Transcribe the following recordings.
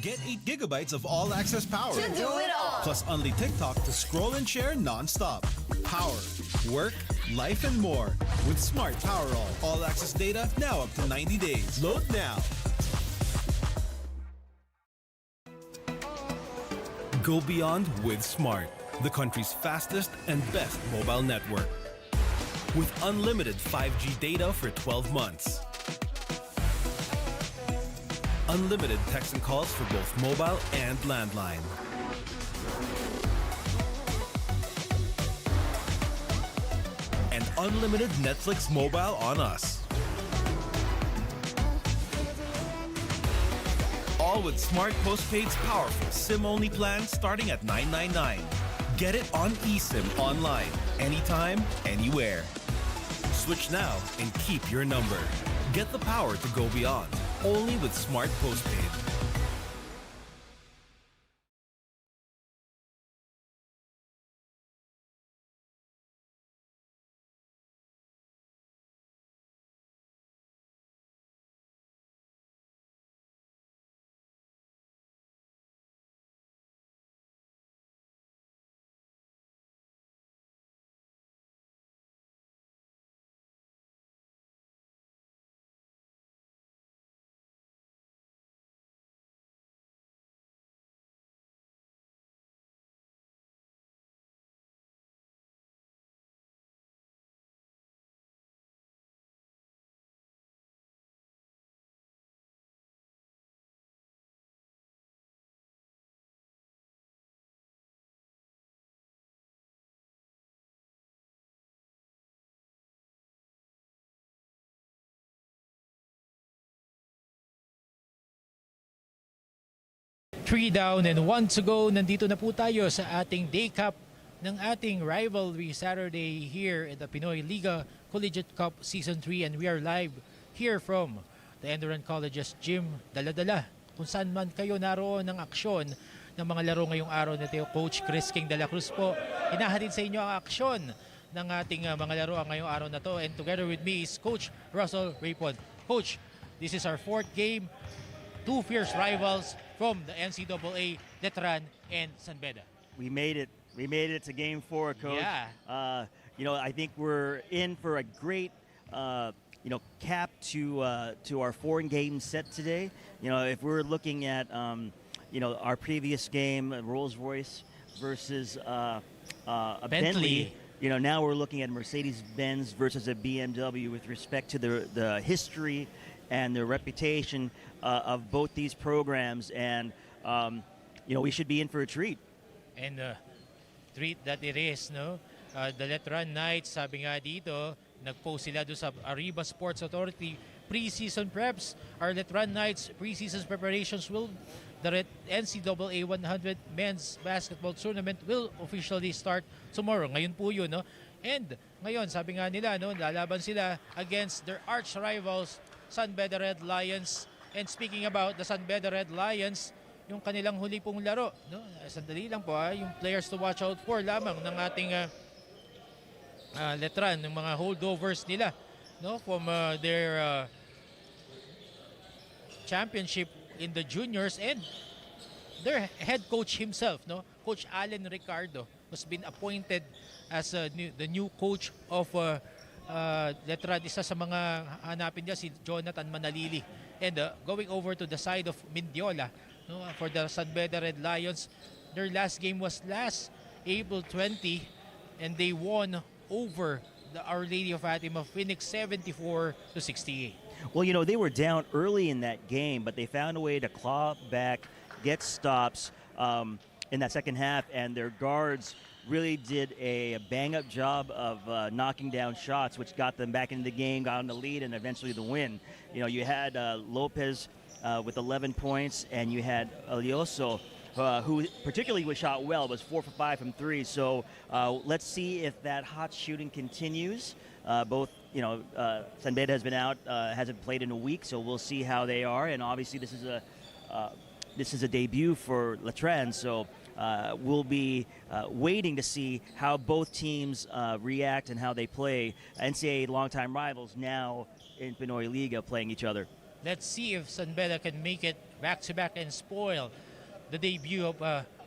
Get 8 gigabytes of all-access power. To do it all. Plus only TikTok to scroll and share non-stop. Power, work, life, and more. With Smart Power All-access data now up to 90 days. Load now. Go beyond with Smart, the country's fastest and best mobile network. With unlimited 5G data for 12 months. Unlimited text and calls for both mobile and landline. And unlimited Netflix mobile on us. All with Smart Postpaid's powerful SIM-only plan starting at $999. Get it on eSIM online, anytime, anywhere. Switch now and keep your number. Get the power to go beyond. Only with Smart Postpaid. Three down and 1 to go. Nandito na po tayo sa ating day cup ng ating rivalry Saturday here in the PINOYLIGA Collegiate Cup Season 3, and we are live here from the ENDERUN College's gym. Dala-dala kung saan man kayo naroon ng aksyon ng mga laro ngayong araw na ito. Coach Chris King de la Cruz po, hinahatid sa inyo ang aksyon ng ating mga laro ngayong araw na to, and together with me is Coach Russell Raypon. Coach, this is our 4th game. Two fierce rivals from the NCAA, Letran and San Beda. We made it. We made it to Game 4, Coach. Yeah. I think we're in for a great, cap to our 4-game set today. If we're looking at, our previous game, Rolls-Royce versus a Bentley. Now we're looking at Mercedes-Benz versus a BMW with respect to the history and the reputation of both these programs, and we should be in for a treat. And treat that it is, no? The Letran Knights, sabi nga dito, nag-post sila doon sa Arriba Sports Authority preseason preps. Our Letran Knights preseason preparations the NCAA 100 men's basketball tournament will officially start tomorrow. Ngayon po yun, no? And ngayon, sabi nga nila, no, lalaban sila against their arch rivals, San Beda Red Lions. And speaking about the San Beda Red Lions, yung kanilang huli pong laro, no? Sandali lang po, yung players to watch out for lamang ng ating Letran, yung mga holdovers nila, no, from their championship in the juniors, and their head coach himself, no, Coach Allen Ricardo, has been appointed as the new coach of Letran. Isa sa mga hanapin niya si Jonathan Manalili. And going over to the side of Mindiola, no, for the San Beda Red Lions, their last game was last April 20, and they won over the Our Lady of Fatima Phoenix 74-68. Well, they were down early in that game, but they found a way to claw back, get stops in that second half, and their guards really did a bang-up job of knocking down shots, which got them back into the game, got on the lead, and eventually the win. You had Lopez with 11 points, and you had Elioso, who particularly was shot well, was 4 for 5 from 3. So let's see if that hot shooting continues. Both, San Beda has been out, hasn't played in a week, so we'll see how they are. And obviously this is a debut for Letran, so we'll be waiting to see how both teams react and how they play. NCAA longtime rivals now in PINOYLIGA playing each other. Let's see if San Beda can make it back-to-back and spoil the debut of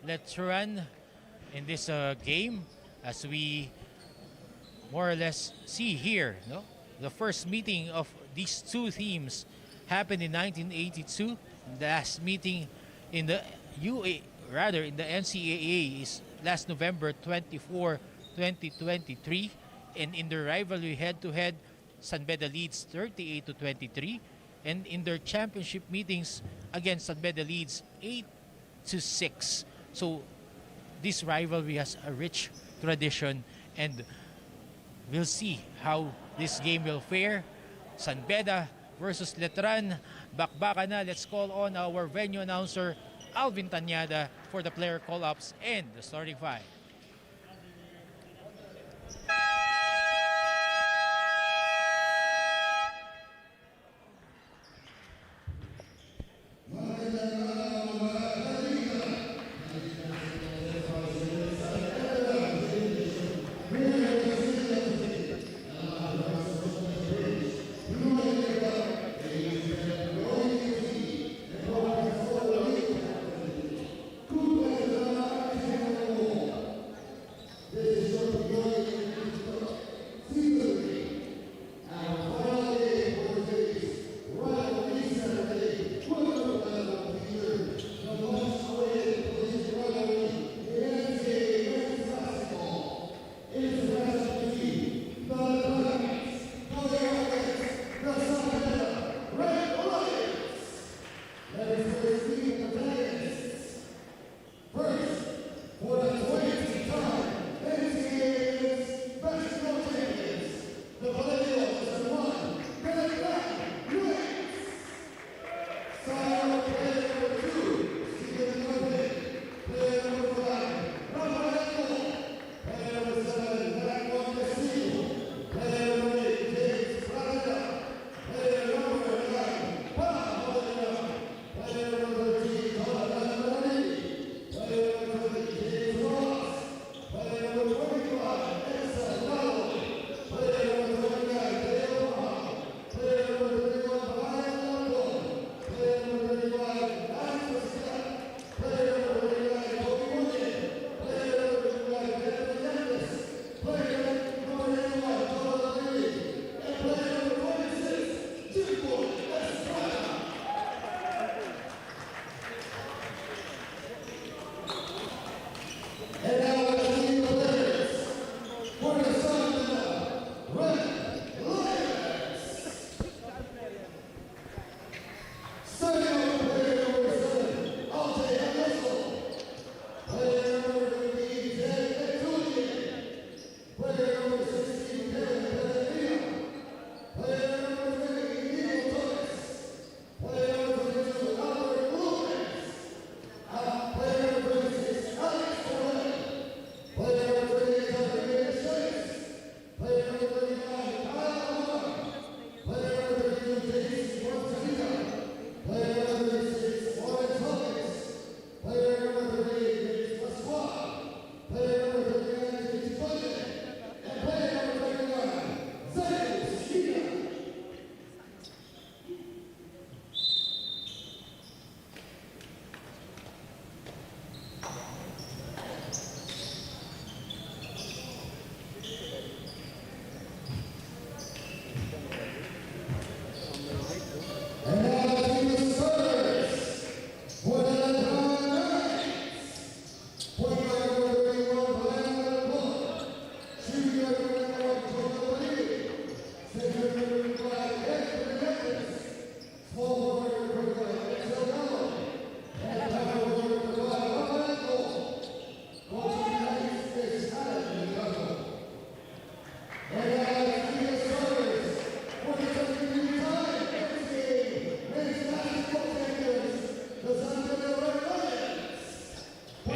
LIVESTREAM in this game, as we more or less see here. No, the first meeting of these two teams happened in 1982. The last meeting in the in the NCAA is last November 24, 2023, and in their rivalry head-to-head, San Beda leads 38 to 23, and in their championship meetings against San Beda leads 8 to 6. So this rivalry has a rich tradition, and we'll see how this game will fare. San Beda versus LIVESTREAM. Bakbaka na. Let's call on our venue announcer, Alvin Tanyada, for the player call-ups and the starting five.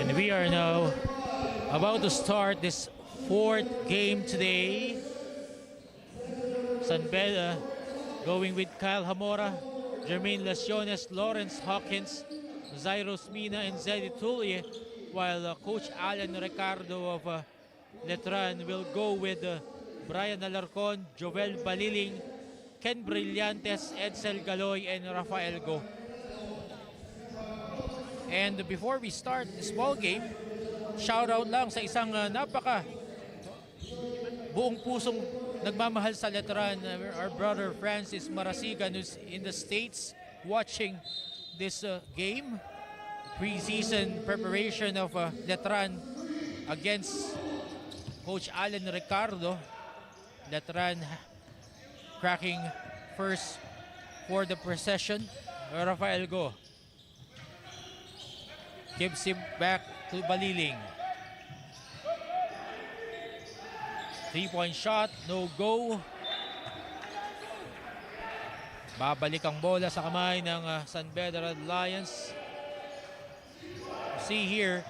And we are now about to start this fourth game today. San Beda going with Kyle Hamora, Jermaine Lesiones, Lawrence Hawkins, Zairos Mina, and Zeddy Tulye, while Coach Alan Ricardo of LIVESTREAM will go with Brian Alarcon, Jovel Baliling, Ken Brillantes, Edsel Galoy, and Rafael Go. And before we start this ball game, shout out lang sa isang napaka buong pusong nagmamahal sa Letran, our brother Francis Marasigan, who's in the States watching this game, preseason preparation of Letran against Coach Alan Ricardo. Letran cracking first for the procession. Rafael Go gives him back to Baliling. 3-point shot, no go. Babalik ang bola sa kamay ng San Beda Red Lions. See here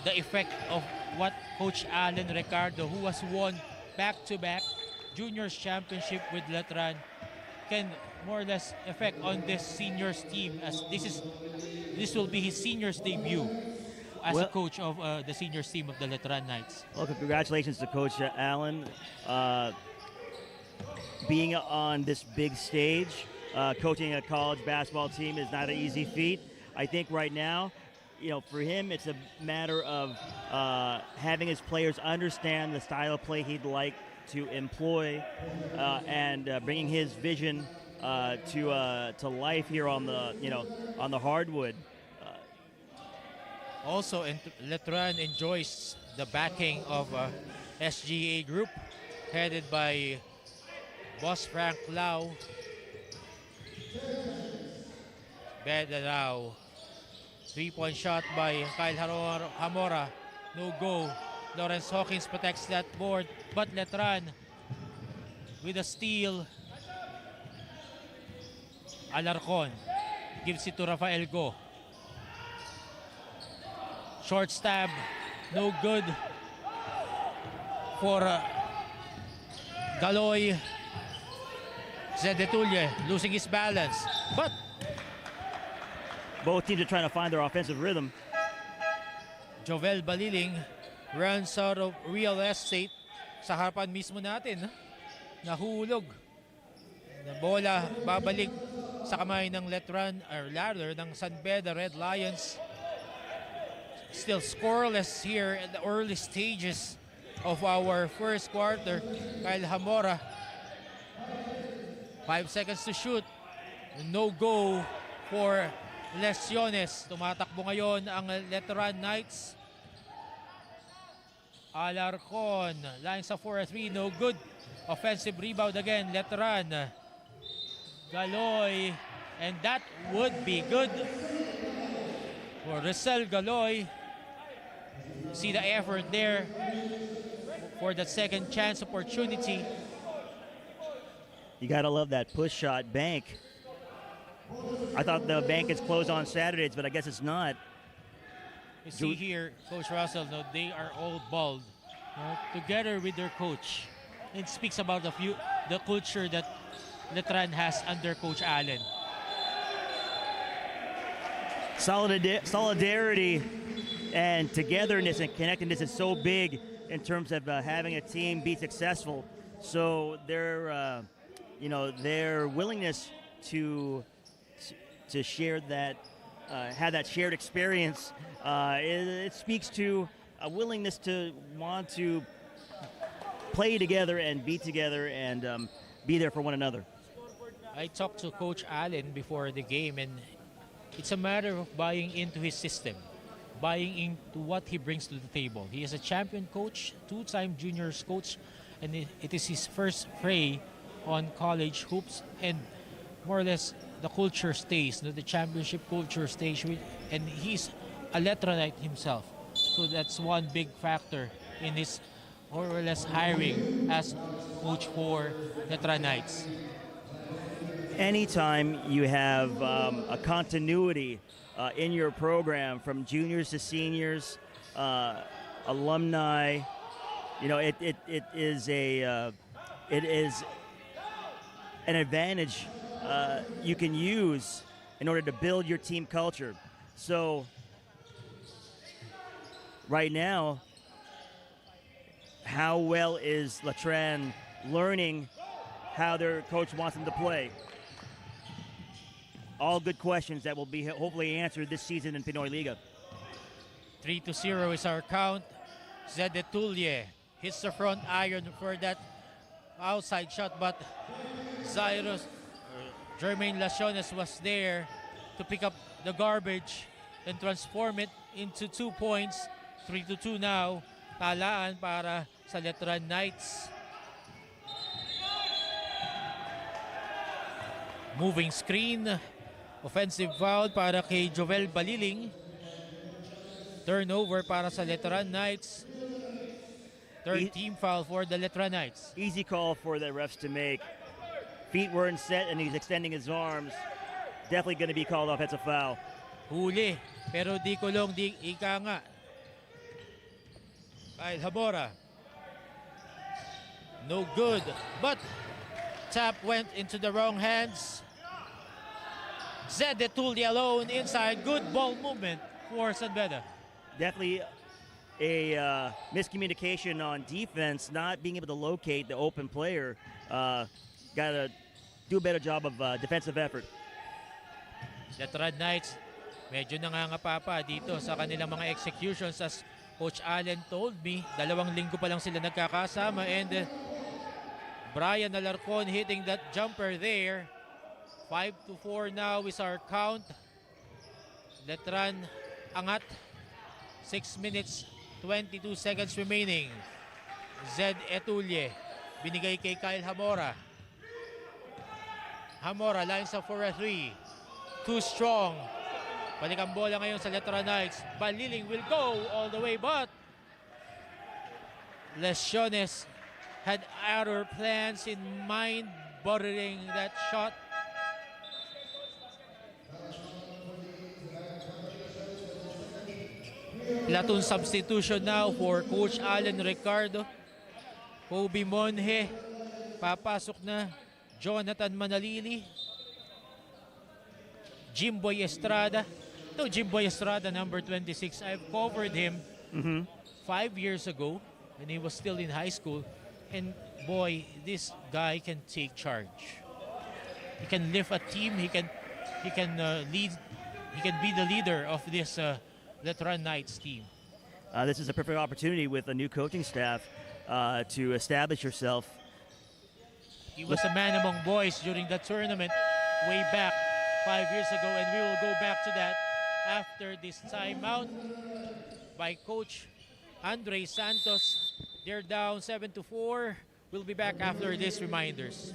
the effect of what Coach Alan Ricardo, who has won back-to-back juniors championship with Letran, can more or less affect on this seniors team, as this will be his seniors debut as a coach of the seniors team of the Letran Knights. Well, congratulations to Coach Allen. Being on this big stage, coaching a college basketball team is not an easy feat. I think right now, for him, it's a matter of having his players understand the style of play he'd like to employ, and bringing his vision to life here on the hardwood. Also, Letran enjoys the backing of SGA group headed by Boss Frank Lau. Bedarao. 3-point shot by Kyle Hamora. No go. Lawrence Hawkins protects that board, but Letran with a steal. Alarcon gives it to Rafael Go. Short stab, no good for Galoy. Zedetulye losing his balance, but both teams are trying to find their offensive rhythm. Jovel Baliling runs out of real estate sa harapan mismo natin. Nahulog. Na bola babalik sa kamay ng Letran, or rather ng San Beda Red Lions. Still scoreless here at the early stages of our first quarter. Kyle Hamora, 5 seconds to shoot. No go for Lesiones. Tumatakbo ngayon ang Letran Knights. Alarcon lines up for a 3, no good. Offensive rebound again, Letran. Galoy, and that would be good for Rizal Galoy. See the effort there for the second chance opportunity. You gotta love that push shot bank. I thought the bank is closed on Saturdays, but I guess it's not. You see here, Coach Russell, no, they are all bald, together with their coach. It speaks about the culture that Letran has under Coach Allen. Solidarity and togetherness and connectedness is so big in terms of having a team be successful. So their willingness to share that, have that shared experience, it speaks to a willingness to want to play together and be together and be there for one another. I talked to Coach Allen before the game, and it's a matter of buying into his system, buying into what he brings to the table. He is a champion coach, 2-time juniors coach, and it is his first fray on college hoops, and more or less the culture stays, the championship culture stays, and he's a Letranite himself. So that's one big factor in his more or less hiring as coach for Letranites. Anytime you have a continuity in your program from juniors to seniors, alumni, it is an advantage you can use in order to build your team culture. So right now, how well is Letran learning how their coach wants them to play. All good questions that will be hopefully answered this season in Pinoy Liga. 3-0 is our count. Zed Etulye hits the front iron for that outside shot, but Jermaine Laciones was there to pick up the garbage and transform it into 2 points. 3-2 now. Talaan para sa Letran Knights. Moving screen. Offensive foul para kay Jovel Baliling. Turnover para sa Letran Knights. Third team foul for the Letran Knights. Easy call for the refs to make. Feet weren't set and he's extending his arms. Definitely going to be called offensive foul. Huli, pero di kulong, di ika nga. Kyle Habora. No good, but tap went into the wrong hands. Zed Etulye alone inside. Good ball movement for San Beda. Definitely a miscommunication on defense, not being able to locate the open player. Got to do a better job of defensive effort. Letran Knights, medyo nangangapapa dito sa kanilang mga executions. As Coach Allen told me, 2 linggo pa lang sila nagkakasama, and Brian Alarcon hitting that jumper there. 5-4 now is our count. Letran angat. 6 minutes, 22 seconds remaining. Zed Etulye, binigay kay Kyle Hamora. Hamora lines up for a 3. Too strong. Balik ang bola ngayon sa Letran Knights. Baliling will go all the way, but Lesiones had other plans in mind, bothering that shot. Platoon substitution now for Coach Allen Ricardo. Kobe Monje papasok na. Jonathan Manalili. Jimboy Estrada. No, Jimboy Estrada, number 26. I've covered him 5 years ago when he was still in high school. And boy, this guy can take charge. He can lift a team. He can lead. He can be the leader of this Letran Knights team. This is a perfect opportunity with a new coaching staff to establish yourself. He was a man among boys during the tournament way back 5 years ago, and we will go back to that after this timeout by Coach Andre Santos. They're down 7-4. We'll be back after these reminders.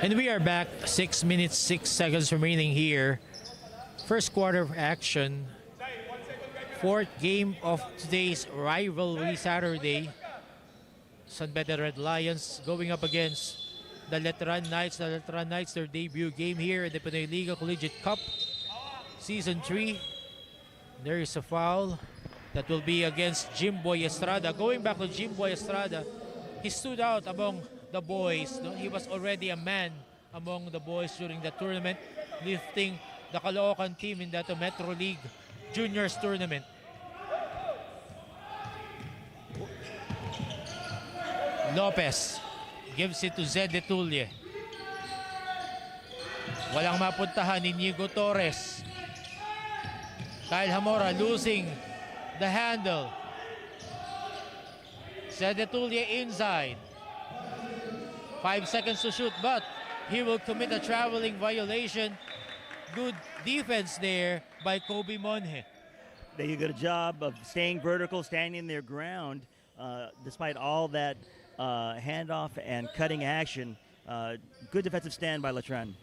And we are back. 6 minutes, 6 seconds remaining here. First quarter of action. Fourth game of today's rivalry Saturday. San Beda Red Lions going up against the Letran Knights. The Letran Knights, their debut game here in the PINOYLIGA Collegiate Cup Season 3. There is a foul that will be against Jimboy Estrada. Going back to Jimboy Estrada, he stood out among the boys. He was already a man among the boys during the tournament, lifting the Caloocan team in that Metro League Juniors tournament. Lopez gives it to Zed Etulye. Walang mapuntahan ni Inigo Torres. Kyle Hamora losing the handle. Zed Etulye inside. 5 seconds to shoot, but he will commit a traveling violation. Good defense there by Kobe Monje. They do a good job of staying vertical, standing their ground, despite all that handoff and cutting action. Good defensive stand by Letran.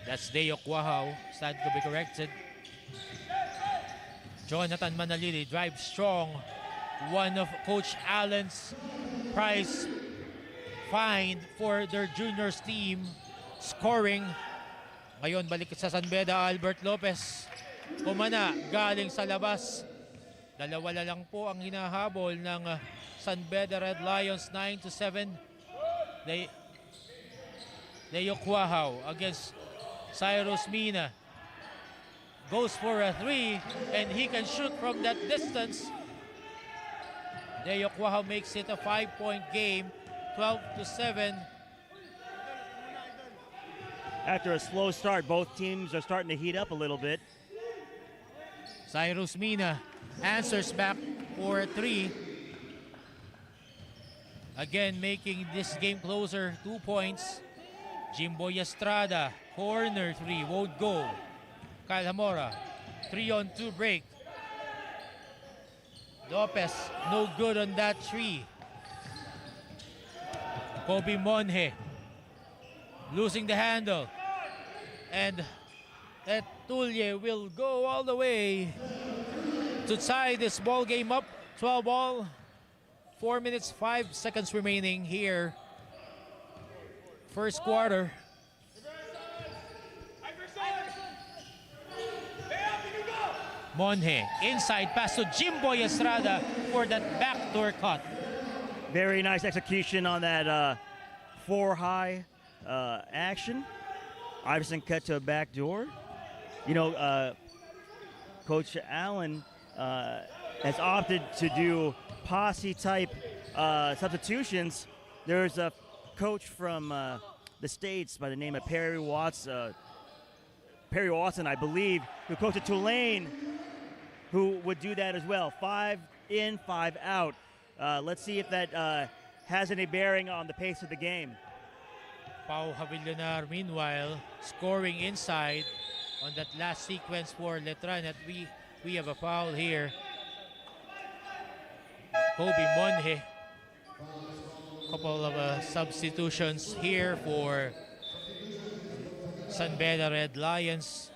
That's Deo Quahao, stand to be corrected. Jonathan Manalili drives strong. One of Coach Allen's prize find for their juniors team. Scoring. Ngayon balik sa San Beda, Albert Lopez. Kumana galing sa labas. Dalawa na lang po ang hinahabol ng San Beda Red Lions, 9-7. Leo Quahao against Cyrus Mina. Goes for a 3 and he can shoot from that distance. Leo Quahao makes it a 5-point game, 12-7. After a slow start, both teams are starting to heat up a little bit. Cyrus Mina answers back for a 3. Again, making this game closer, 2 points. Jimbo Estrada, corner 3, won't go. Kyle Hamora, 3-on-2 break. Lopez, no good on that 3. Kobe Monje, losing the handle. And Tulye will go all the way to tie this ball game up. 12 all, 4 minutes, 5 seconds remaining here. First quarter. Monje, inside pass to Jimbo Estrada for that backdoor cut. Very nice execution on that 4-high action. Iverson cut to a backdoor. You know, Coach Allen has opted to do posse-type substitutions. There's a coach from the States by the name of Perry Watson, I believe, who coached at Tulane, who would do that as well. 5 in, 5 out. Let's see if that has any bearing on the pace of the game. Pau Havillonar, meanwhile, scoring inside on that last sequence for Letran. That we have a foul here. Kobe Monje. Couple of substitutions here for San Beda Red Lions.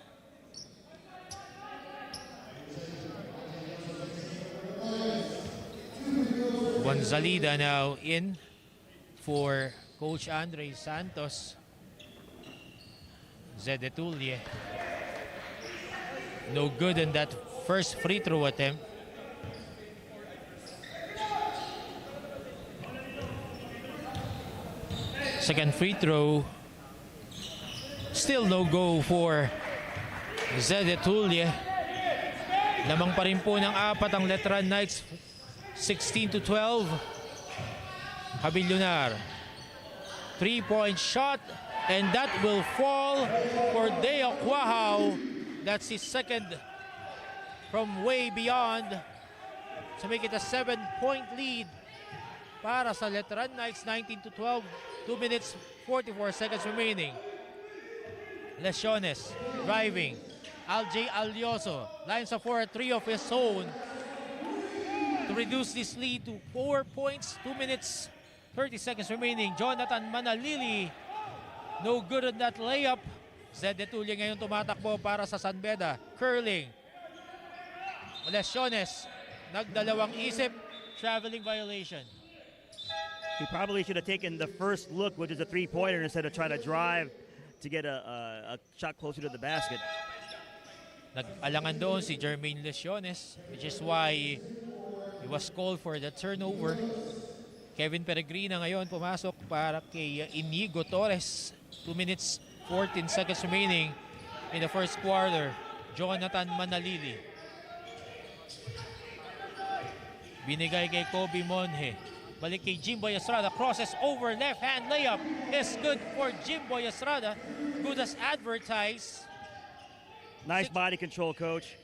Gonzalida now in for Coach Andre Santos. Zede Tulye. No good in that first free throw attempt. Second free throw. Still no go for Zede Tulye. Lamang pa rin po ng 4 ang Letran Knights. 16-12. Havillonar. 3-point shot. And that will fall for Deo Quahao. That's his second from way beyond to make it a 7-point lead para sa Letran Knights. 19-12. 2 minutes, 44 seconds remaining. Lesiones driving. Alj Alioso lines up for a 3 of his own to reduce this lead to 4 points. 2 minutes, 30 seconds remaining. Jonathan Manalili, no good on that layup. Zede Tulye ngayon tumatakbo para sa San Beda. Curling. Lesiones, nagdalawang isip. Traveling violation. He probably should have taken the first look, which is a 3-pointer, instead of trying to drive to get a shot closer to the basket. Nag-alangan doon si Jermaine Lesiones, which is why he was called for the turnover. Kevin Peregrina ngayon pumasok para kay Inigo Torres. 2 minutes, 14 seconds remaining in the first quarter. Jonathan Manalili. Binigay kay Kobe Monje. Balik kay Jimbo Estrada. Crosses over, left-hand layup is good for Jimbo Estrada. Good as advertised. Nice body control, Coach,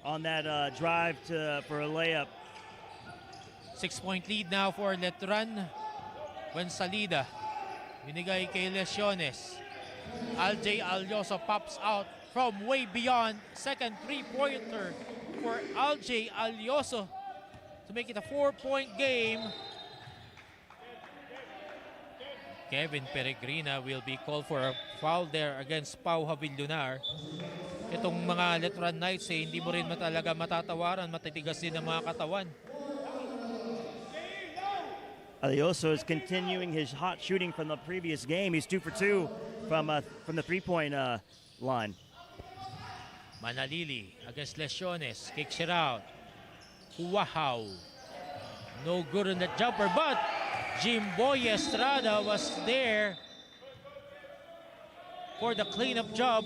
on that drive for a layup. 6-point lead now for Letran. When Salida. Binigay kay Lesiones. Alj Alioso pops out from way beyond. Second 3-pointer for Alj Alioso to make it a 4-point game. Kevin Peregrina will be called for a foul there against Pau Havillonar. Itong mga Letran Knights hindi mo rin talaga matatawaran, matitigas din ang mga katawan. Alioso is continuing his hot shooting from the previous game. He's 2 for 2 from the three-point line. Manalili against Lesiones, kicks it out. Wow. No good on the jumper, but Jimboy Estrada was there for the cleanup job.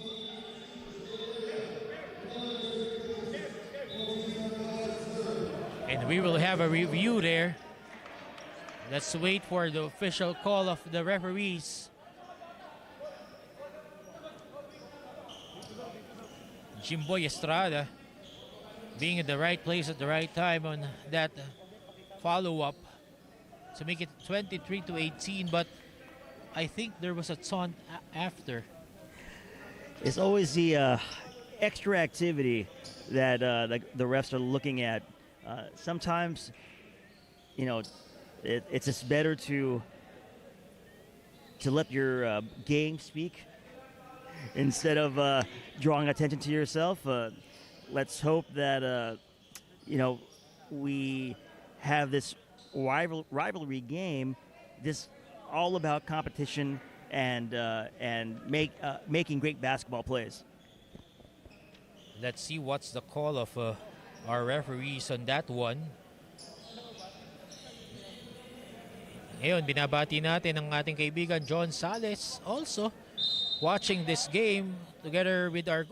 And we will have a review there. Let's wait for the official call of the referees. Jimboy Estrada being in the right place at the right time on that follow-up to make it 23-18, but I think there was a taunt after. It's always the extra activity that the refs are looking at. Sometimes, you know, it's just better to let your game speak instead of drawing attention to yourself. Let's hope that you know, we have this rivalry game, this all about competition and making great basketball plays. Let's see what's the call of our referees on that one. Ngayon, binabati natin ang ating kaibigan John Sales also watching this game together with our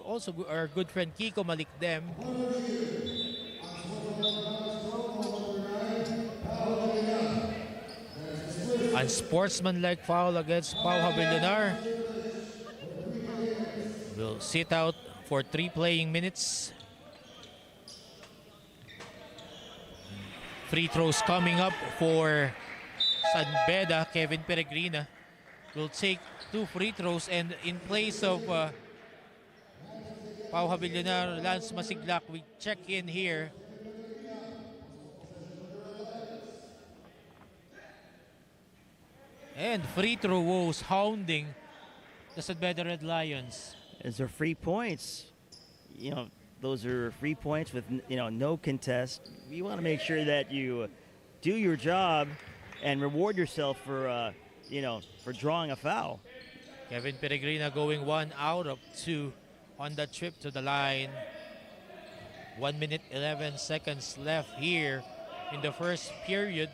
good friend Kiko Malikdem. Unsportsmanlike foul against Pau Havillonar. Will sit out for 3 playing minutes. Free throws coming up for San Beda. Kevin Peregrina will take 2 free throws, and in place of Pau Havillonar, Lance Masiglak, we check in here. And free throw woes hounding the San Beda Red Lions. As are free points, you know, those are free points with, you know, no contest. You want to make sure that you do your job and reward yourself for, you know, for drawing a foul. Kevin Peregrina going 1 out of 2 on the trip to the line. 1 minute 11 seconds left here in the first period.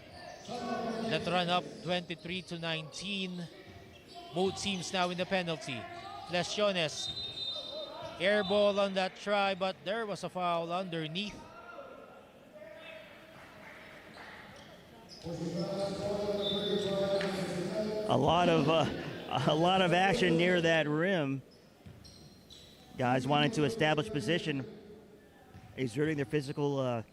Let's run up 23-19. Both teams now in the penalty. Lesiones, air ball on that try, but there was a foul underneath. A lot of action near that rim. Guys wanting to establish position, exerting their physicality.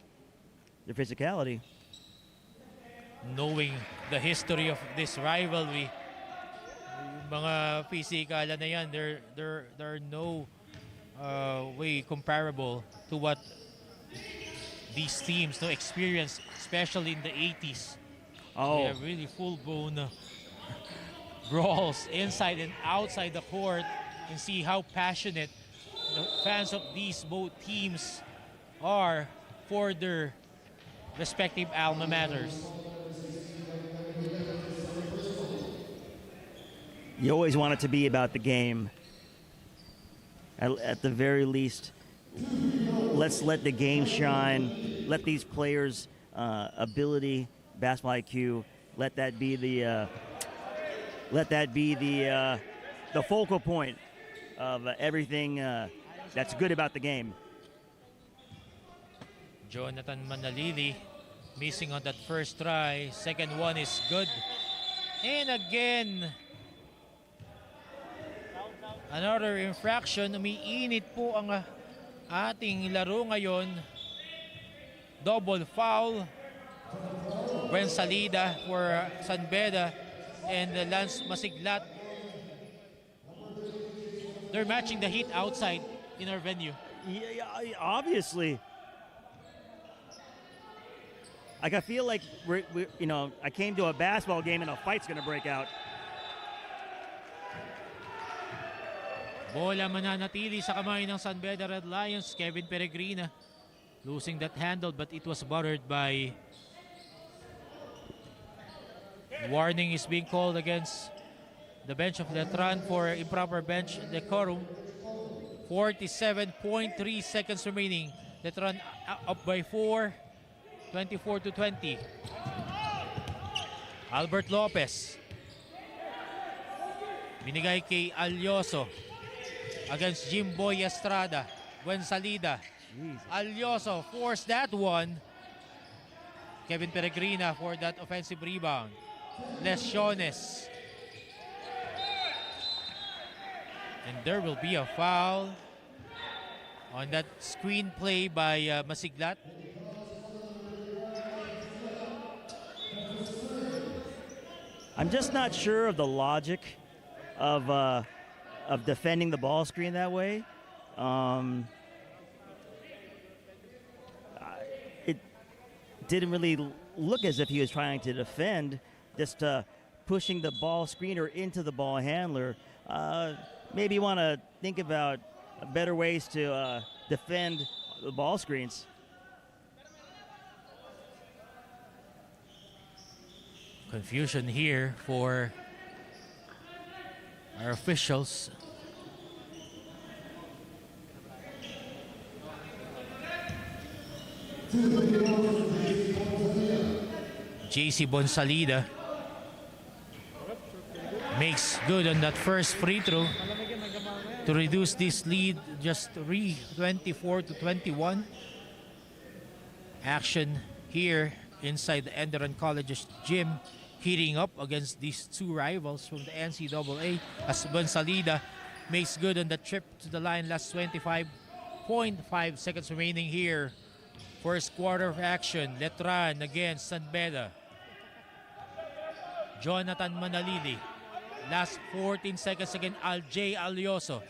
Knowing the history of this rivalry, mga pisikalan na yan, there are no way comparable to what these teams experience, especially in the 80s. Oh, They have really full-blown brawls inside and outside the court, and see how passionate the fans of these both teams are for their respective alma maters. you always want it to be about the game. At the very least, let's let the game shine. Let these players' ability, basketball IQ, let that be the focal point of everything that's good about the game. Jonathan Manalili missing on that first try. Second one is good. And again, another infraction. Umiinit po ang ating laro ngayon. Double foul. Gwen Salida for San Beda and Lance Masiglat. They're matching the heat outside in our venue. Yeah, obviously. I feel like I came to a basketball game and a fight's going to break out. Bola mananatili sa kamay ng San Beda Red Lions. Kevin Peregrina losing that handle, but it was buttered by... Warning is being called against the bench of Letran for improper bench decorum. 47.3 seconds remaining. Letran up by 4, 24-20. Albert Lopez. Binigay kay Alyoso against Jimboy Estrada. Gwen Salida. Alyoso forced that one. Kevin Peregrina for that offensive rebound. Lesiones. And there will be a foul on that screen play by Masiglat. I'm just not sure of the logic of defending the ball screen that way. It didn't really look as if he was trying to defend, just pushing the ball screener into the ball handler. Maybe you want to think about better ways to defend the ball screens. Confusion here for our officials. JC Bonsalida makes good on that first free throw to reduce this lead just 24-21. Action here inside the Enderun College's gym, heating up against these two rivals from the NCAA as Bonsalida makes good on the trip to the line. Last 25.5 seconds remaining here. First quarter of action. Letran against San Beda. Jonathan Manalili. Last 14 seconds again. J. Alyoso.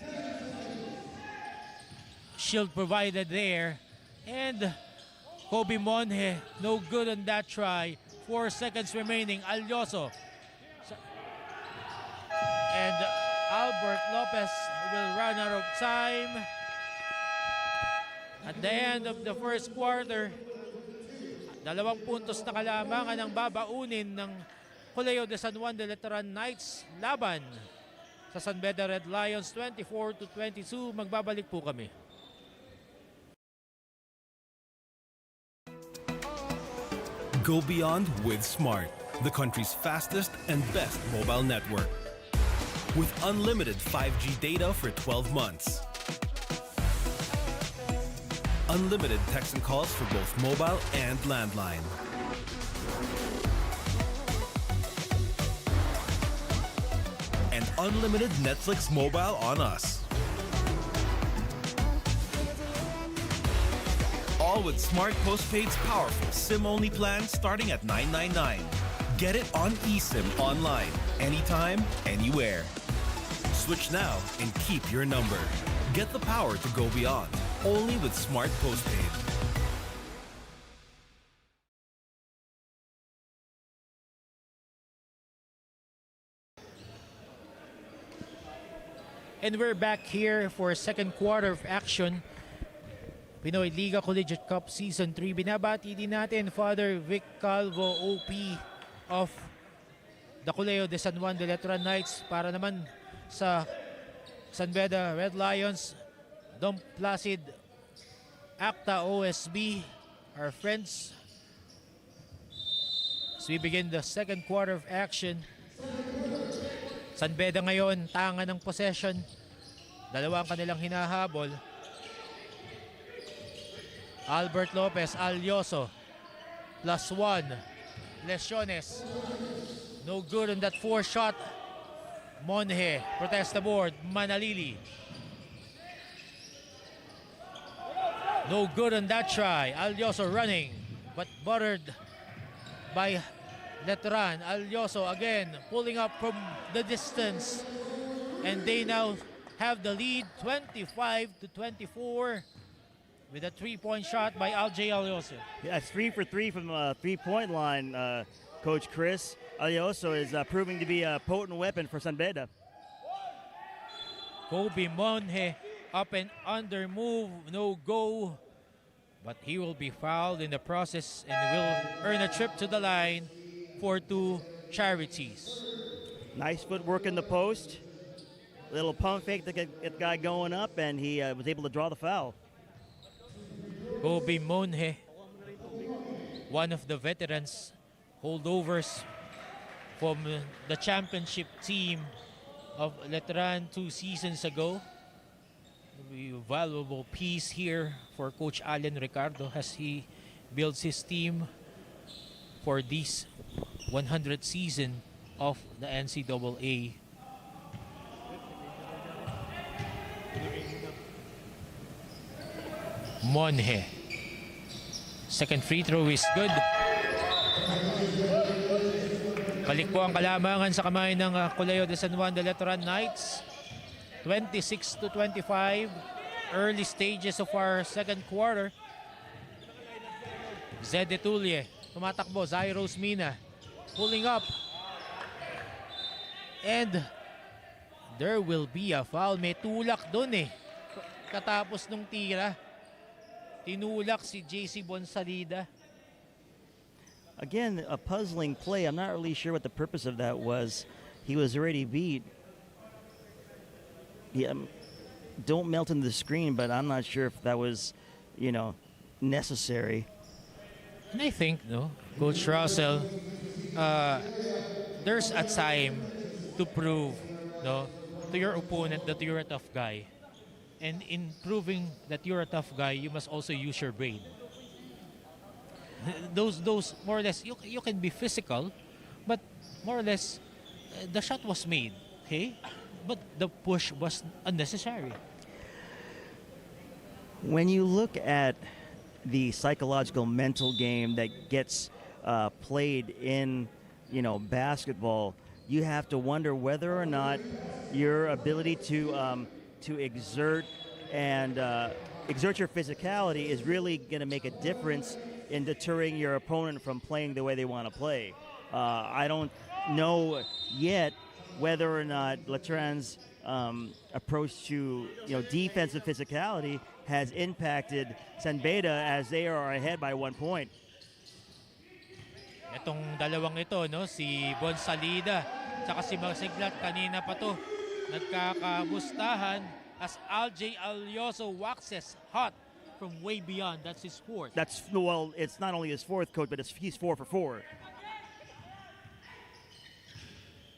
Shield provided there. And Kobe Monje, no good on that try. 4 seconds remaining. Alyoso. And Albert Lopez will run out of time. At the end of the first quarter, 2 puntos na kalamangan ang babaunin ng Colegio de San Juan de Letran Knights laban sa San Beda Red Lions. 24-22. Magbabalik po kami. Go beyond with Smart, the country's fastest and best mobile network. With unlimited 5G data for 12 months. Unlimited text and calls for both mobile and landline. And unlimited Netflix mobile on us. All with Smart Postpaid's powerful SIM-only plan starting at $9.99. Get it on eSIM online, anytime, anywhere. Switch now and keep your number. Get the power to go beyond. Only with Smart Postpaid. And we're back here for a second quarter of action. PINOYLIGA Collegiate Cup Season 3. Binabati din natin Father Vic Calvo, OP of the Colegio de San Juan de Letran Knights, para naman sa San Beda Red Lions. Dom Placid, Acta OSB, our friends. As we begin the second quarter of action, San Beda ngayon, tanga ng possession. Dalawang kanilang hinahabol. Albert Lopez, Alyoso, +1. Lesiones, no good on that 4 shot. Monje, protest the board. Manalili, no good on that try. Alyoso running, but buttered by Letran. Alyoso again pulling up from the distance. And they now have the lead 25-24. with a 3-point shot by Alj Alioso. Yeah, it's 3 for 3 from the 3-point line, Coach Chris. Alioso is proving to be a potent weapon for San Beda. Kobe Monje up and under move, no go. But he will be fouled in the process and will earn a trip to the line for 2 charities. Nice footwork in the post. Little pump fake to get the guy going up, and he was able to draw the foul. Kobe Monje, one of the veterans holdovers from the championship team of Letran 2 seasons ago. A valuable piece here for Coach Allen Ricardo as he builds his team for this 100th season of the NCAA. Monje. Second free throw is good. Balik po ang kalamangan sa kamay ng Colegio de San Juan de Letran Knights. 26-25. Early stages of our second quarter. Zed Etulye. Tumatakbo. Zairos Mina. Pulling up. And there will be a foul. May tulak dun eh. Katapos nung tira. Tinulak si JC Bonsalida. Again, a puzzling play. I'm not really sure what the purpose of that was. He was already beat. Yeah, don't melt into the screen, but I'm not sure if that was, necessary. And I think, Coach Russell, there's a time to prove, to your opponent that you're a tough guy. And in proving that you're a tough guy, you must also use your brain. Those more or less, you can be physical, but more or less, the shot was made, okay? But the push was unnecessary. When you look at the psychological mental game that gets played in, basketball, you have to wonder whether or not your ability to exert your physicality is really going to make a difference in deterring your opponent from playing the way they want to play. I don't know yet whether or not Letran's approach to defensive physicality has impacted San Beda as they are ahead by 1 point. Itong dalawang ito, si Bonsalida at si Masiglat, kanina pa to nagkakamustahan as Alj Alioso waxes hot from way beyond. That's his fourth. It's not only his fourth, coach, but he's 4 for 4.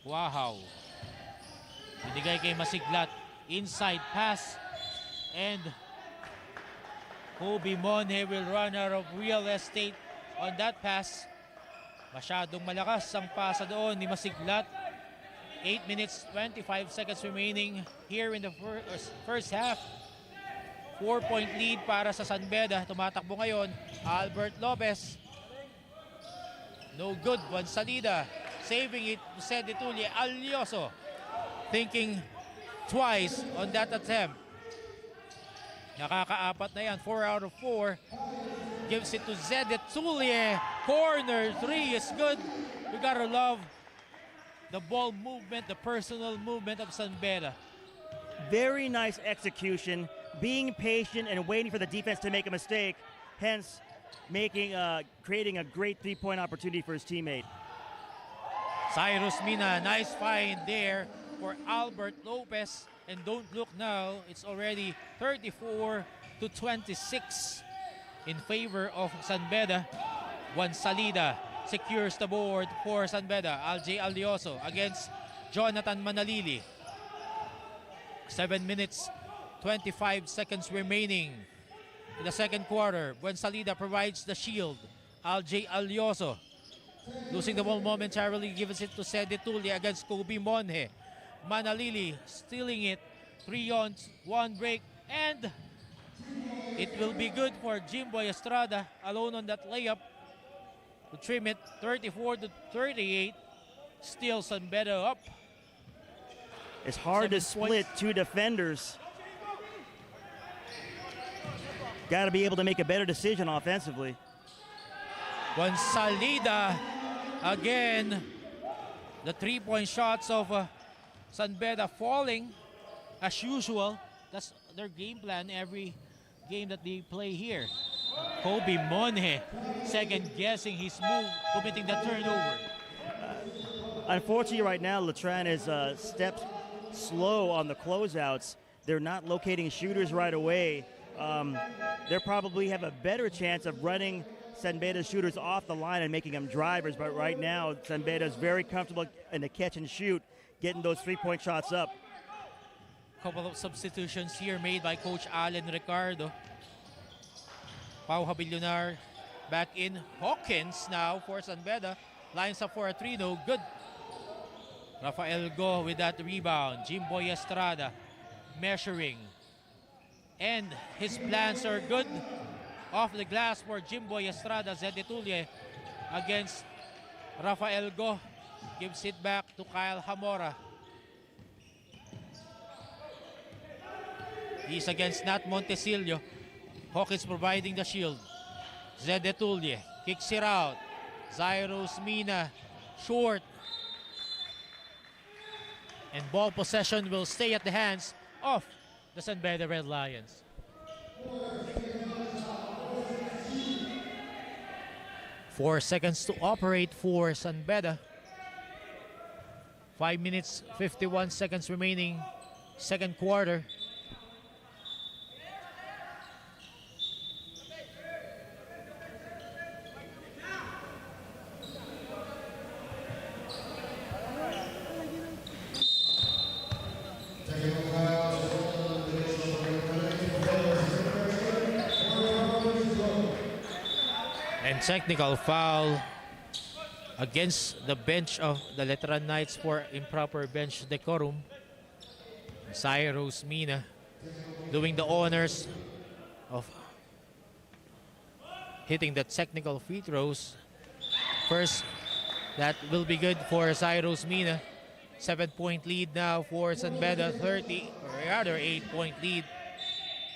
Wow. Binigay kay Masiglat. Inside pass. And Kobe Monje will run out of real estate on that pass. Masyadong malakas ang pasa doon ni Masiglat. 8 minutes, 25 seconds remaining here in the first half. 4-point lead para sa San Beda. Tumatakbo ngayon, Albert Lopez. No good, Bonsalida. Saving it, Zed Etulye. Alioso thinking twice on that attempt. Nakakaapat na yan, 4 out of 4. Gives it to Zed Etulye. Corner 3 is good. You gotta love the ball movement, the personal movement of San Beda. Very nice execution, being patient and waiting for the defense to make a mistake, hence creating a great 3-point opportunity for his teammate. Cyrus Mina, nice find there for Albert Lopez. And don't look now, it's already 34-26 in favor of San Beda. Bonsalida secures the board for San Beda. Alj Alioso against Jonathan Manalili. 7 minutes, 25 seconds remaining in the second quarter. Bonsalida provides the shield. Alj Alioso losing the ball momentarily, gives it to Zed Etulye against Kobe Monje. Manalili stealing it. 3-on-1 break. And it will be good for Jimboy Estrada alone on that layup to trim it 34-38. Still San Beda up. It's hard to split 2 defenders. got to be able to make a better decision offensively. Gonzalida again. The 3-point shots of San Beda falling as usual. That's their game plan every game that they play here. Kobe Monhe second guessing his move, committing the turnover. Unfortunately, right now, Letran is stepped slow on the closeouts. They're not locating shooters right away. They probably have a better chance of running San Beda's shooters off the line and making them drivers, but right now, San Beda is very comfortable in the catch and shoot, getting those 3-point shots up. Couple of substitutions here made by Coach Allen Ricardo. Pau Habilionar back in. Hawkins now for San Beda. Lines up for a 3, no good. Rafael Go with that rebound. Jimboy Estrada measuring. And his plans are good. Off the glass for Jimboy Estrada. Zedetulye against Rafael Go. Gives it back to Kyle Hamora. He's against Nat Montesilio. Hawkins providing the shield. Zedetulye kicks it out. Zairos Mina short. And ball possession will stay at the hands of the San Beda Red Lions. Four seconds to operate for San Beda. 5 minutes, 51 seconds remaining. Second quarter. And technical foul against the bench of the Letran Knights for improper bench decorum. Cyrus Mina doing the honors of hitting the technical free throws. First, that will be good for Cyrus Mina. 7-point lead now for San Beda. 8-point lead.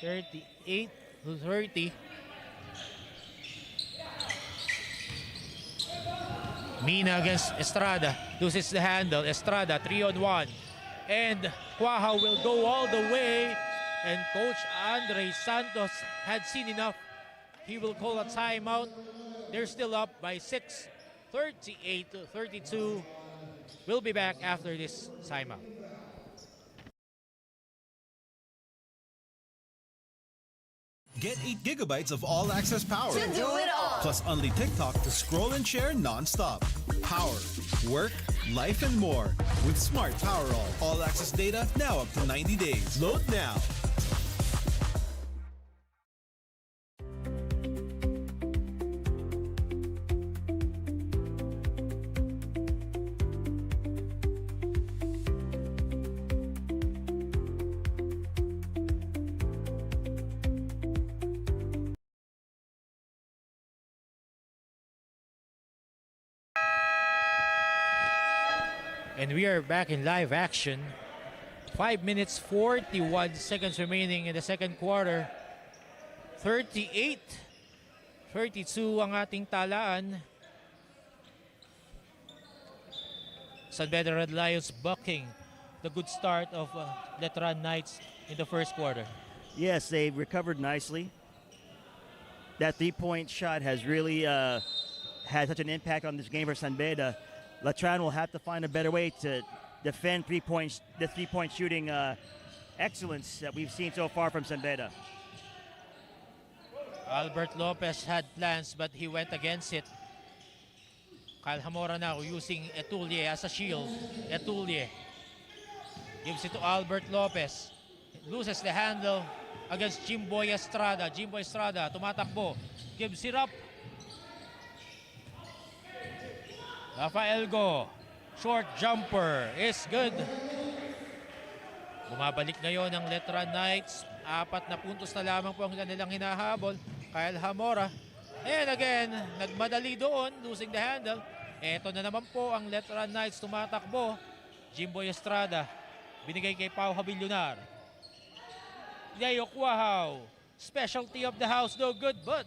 38 to 30. Mina against Estrada, loses the handle. Estrada 3-on-1, and Quaha will go all the way, and Coach Andre Santos had seen enough. He will call a timeout. They're still up by 6, 38 to 32. We'll be back after this timeout. Get 8 gigabytes of all-access power. To do it all. Plus only TikTok to scroll and share non-stop. Power, work, life, and more. With Smart Power all-access data now up to 90 days. Load now. And we are back in live action. 5 minutes, 41 seconds remaining in the second quarter. 38-32 ang ating talaan. San Beda Red Lions bucking the good start of Letran Knights in the first quarter. Yes, they recovered nicely. That 3-point shot has really had such an impact on this game for San Beda. Letran will have to find a better way to defend the 3-point shooting excellence that we've seen so far from San Beda. Albert Lopez had plans, but he went against it. Kyle Hamora now using Etulye as a shield. Etulye gives it to Albert Lopez. Loses the handle against Jimboy Estrada. Jimboy Estrada tumatakbo. Gives it up. Rafael Go. Short jumper is good. Bumabalik ngayon ang Letran Knights. 4 na puntos na lamang po ang kanilang hinahabol. Kyle Hamora. And again, nagmadali doon, losing the handle. Eto na naman po ang Letran Knights tumatakbo. Jimboy Estrada. Binigay kay Pau Habilionar. Leo Quahaw. Specialty of the house, no good, but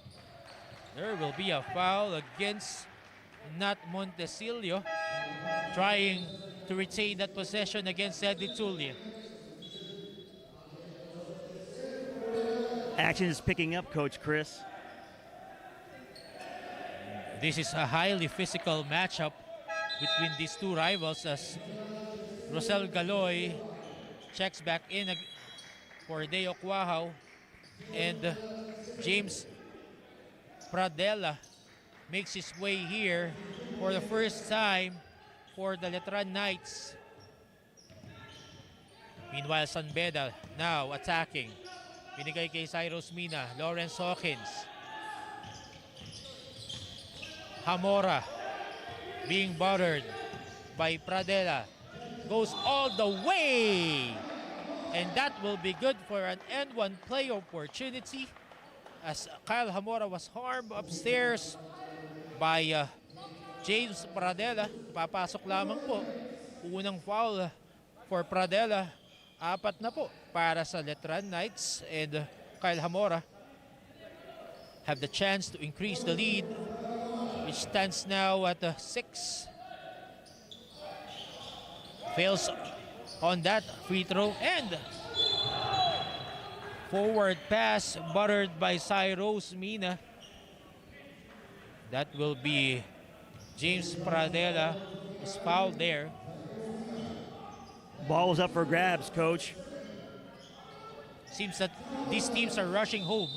there will be a foul against Nat Montesilio, trying to retain that possession against Eddie Tulia. Action is picking up, Coach Chris. This is a highly physical matchup between these two rivals as Rosel Galoy checks back in for Deo Quahaw, and James Pradella makes his way here for the first time for the Letran Knights. Meanwhile, San Beda now attacking. Binigay kay Cyrus Mina, Lawrence Hawkins. Hamora being bothered by Pradella. Goes all the way! And that will be good for an N1 play opportunity as Kyle Hamora was harmed upstairs by James Pradella. Papasok lamang po. Unang foul for Pradella. 4 na po para sa Letran Knights, and Kyle Hamora have the chance to increase the lead, which stands now at 6. Fails on that free throw, and forward pass buttered by Cyrus Mina. That will be James Pradella, was fouled there. Ball is up for grabs, Coach. Seems that these teams are rushing home.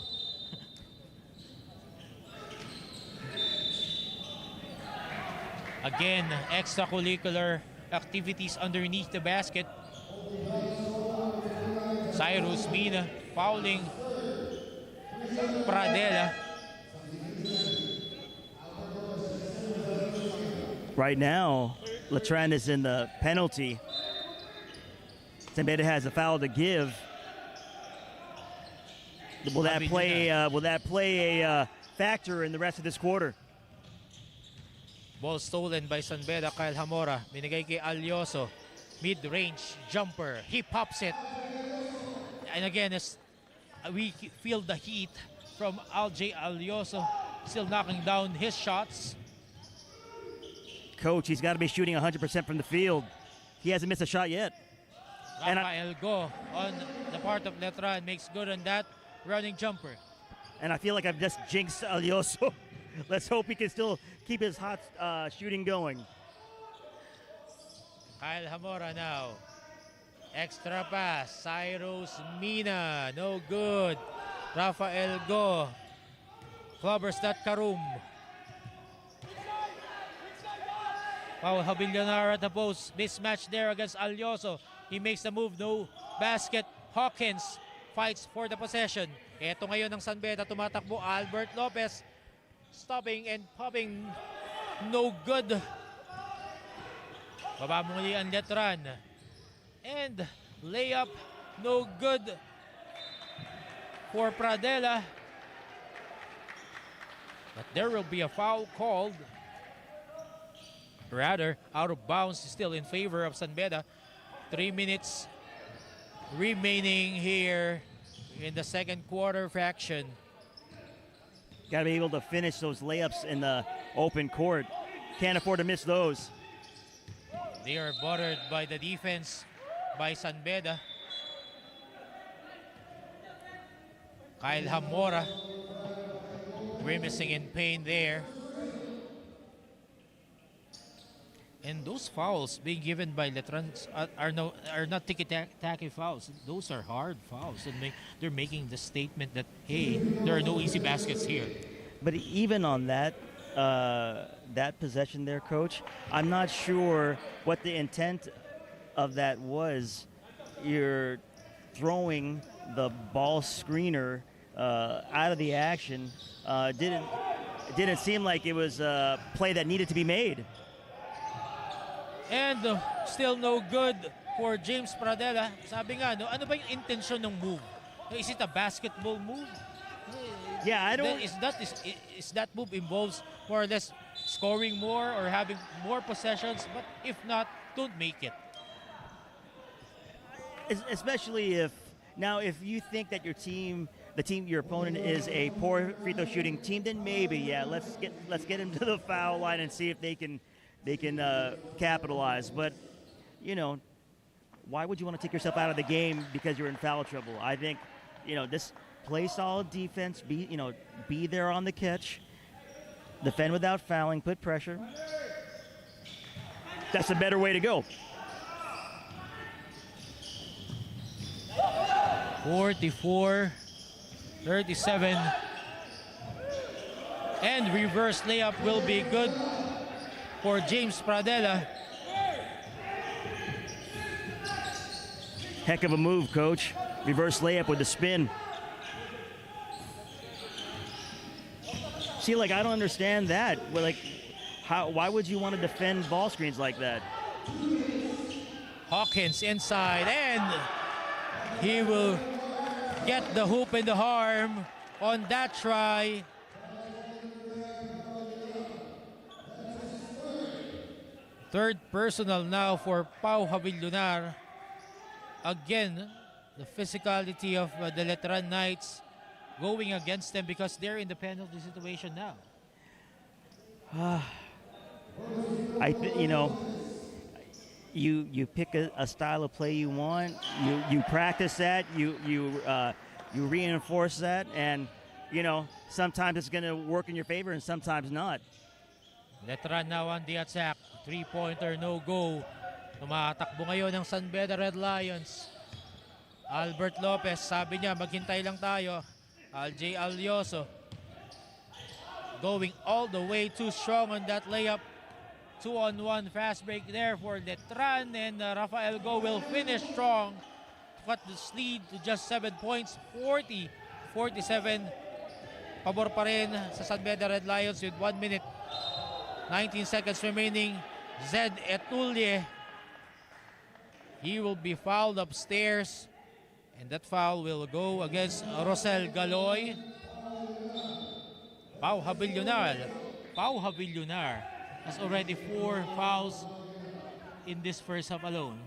Again, extracurricular activities underneath the basket. Cyrus Mina fouling Pradella. Right now, Letran is in the penalty. San Beda has a foul to give. Will that play a factor in the rest of this quarter? Ball stolen by San Beda. Kyle Hamora. Binigay kay Alioso. Mid-range jumper. He pops it. And again, as we feel the heat from Alj Alioso, still knocking down his shots. Coach, he's got to be shooting 100% from the field. He hasn't missed a shot yet. Rafael Go on the part of Letran makes good on that running jumper. And I feel like I've just jinxed Alioso. Let's hope he can still keep his hot shooting going. Kyle Hamora now. Extra pass. Cyrus Mina. No good. Rafael Go. Clubbers that Karum. Wow, Habillonar at the post. Mismatch there against Alioso. He makes the move. No basket. Hawkins fights for the possession. Ito ngayon ng San Beda. Tumatakbo. Albert Lopez. Stopping and popping. No good. Baba muli ang Letran. And layup. No good for Pradella. But there will be a foul called. Rather, out of bounds, still in favor of San Beda. 3 minutes remaining here in the second quarter fraction. Got to be able to finish those layups in the open court. Can't afford to miss those. They are bothered by the defense by San Beda. Kyle Hamora grimacing in pain there. And those fouls being given by Letran are not ticky-tacky fouls. Those are hard fouls. And they're making the statement that, hey, there are no easy baskets here. But even on that possession there, Coach, I'm not sure what the intent of that was. You're throwing the ball screener out of the action. Didn't seem like it was a play that needed to be made. And still no good for James Pradella. Sabi nga, no, ano ba yung intention ng move? Is it a basketball move? Yeah, I don't... Is that move involves more or less scoring more or having more possessions? But if not, don't make it. Especially if you think that your team your opponent is a poor free throw shooting team, then maybe, yeah, let's get him to the foul line and see if they can capitalize. But why would you want to take yourself out of the game because you're in foul trouble? I think this play solid defense, be there on the catch, defend without fouling, put pressure. That's a better way to go. 44-37. And reverse layup will be good for James Pradella. Heck of a move, coach. Reverse layup with the spin. See, I don't understand that. Why would you want to defend ball screens like that? Hawkins inside, and he will get the hoop and the harm on that try. Third personal now for Pau Havillunar. Again, the physicality of the Letran Knights going against them because they're in the penalty situation now. You pick a style of play you want. You practice that. You reinforce that, and sometimes it's going to work in your favor, and sometimes not. Letran now on the attack. Three-pointer, no go. Tumatakbo ngayon ng San Beda Red Lions. Albert Lopez, sabi niya, maghintay lang tayo. Alj Alioso going all the way too strong on that layup. 2-on-1 fast break there for Letran, and Rafael Go will finish strong to cut the lead to just 7 points. 40-47. Pabor pa rin sa San Beda Red Lions with 1 minute 19 seconds remaining. Zed Etulye, he will be fouled upstairs, and that foul will go against Rosel Galoy. Pau Havillunar has already 4 fouls in this first half alone.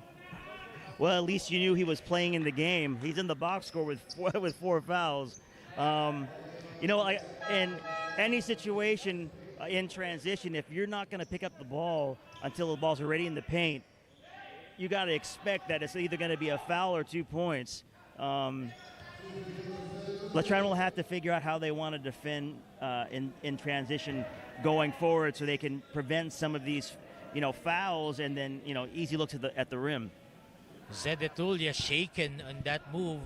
Well, at least you knew he was playing in the game. He's in the box score with 4 fouls. In any situation in transition, if you're not going to pick up the ball until the ball's already in the paint, you got to expect that it's either going to be a foul or 2 points. Letran will have to figure out how they want to defend in transition going forward, so they can prevent some of these, fouls and then easy looks at the rim. Zed Etulye shaken on that move,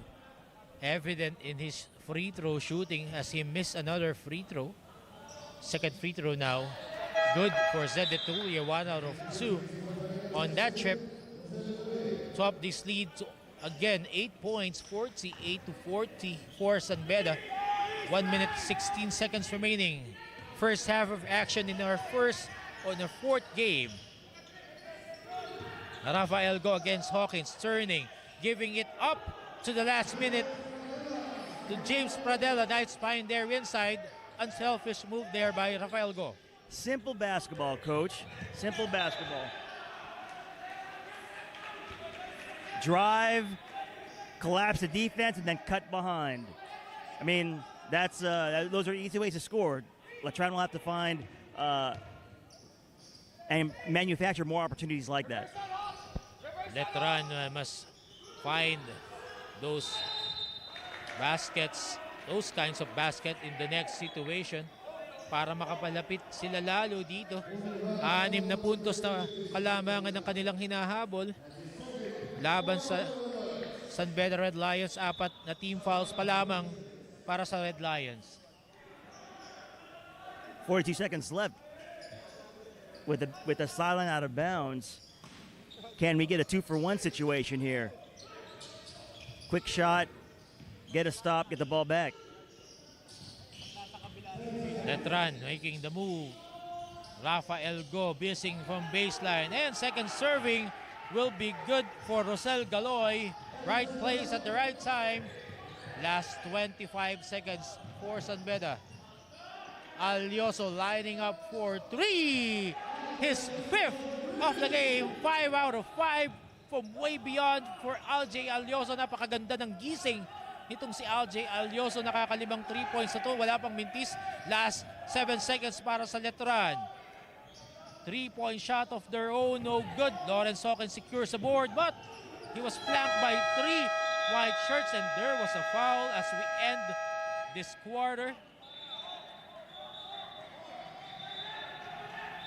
evident in his free throw shooting as he missed another free throw. Second free throw now, good for Zed Etulye, 1 out of 2 on that trip. Top this lead to, again, 8 points, 48-40 for San Beda. 1 minute 16 seconds remaining. First half of action in our fourth game. Rafael Go against Hawkins, turning, giving it up to the last minute to James Pradella. Knights find their inside. Unselfish move there by Rafael Go. Simple basketball, coach. Simple basketball. Drive, collapse the defense, and then cut behind. I mean, those are easy ways to score. Letran will have to find and manufacture more opportunities like that. Letran must find those baskets, those kinds of basket in the next situation para makapalapit sila lalo dito. 6 na puntos na kalamangan ng kanilang hinahabol laban sa San Beda Red Lions. 4 na team fouls pa lamang para sa Red Lions. 42 seconds left with a silent out of bounds. Can we get a 2-for-1 situation here? Quick shot, get a stop, get the ball back. Letran making the move. Rafael Go missing from baseline, and second serving will be good for Rosel Galoy. Right place at the right time. Last 25 seconds for San Beda. Alioso lining up for 3. His 5th of the game. 5 out of 5 from way beyond for Alj Alioso. Napakaganda ng gising nitong si LJ Alioso. Nakakalimang 3 points na to. Wala pang mintis. Last 7 seconds para sa Letran. 3-point shot of their own. No good. Lawrence Hawkins secures the board, but he was flanked by 3 white shirts, and there was a foul as we end this quarter.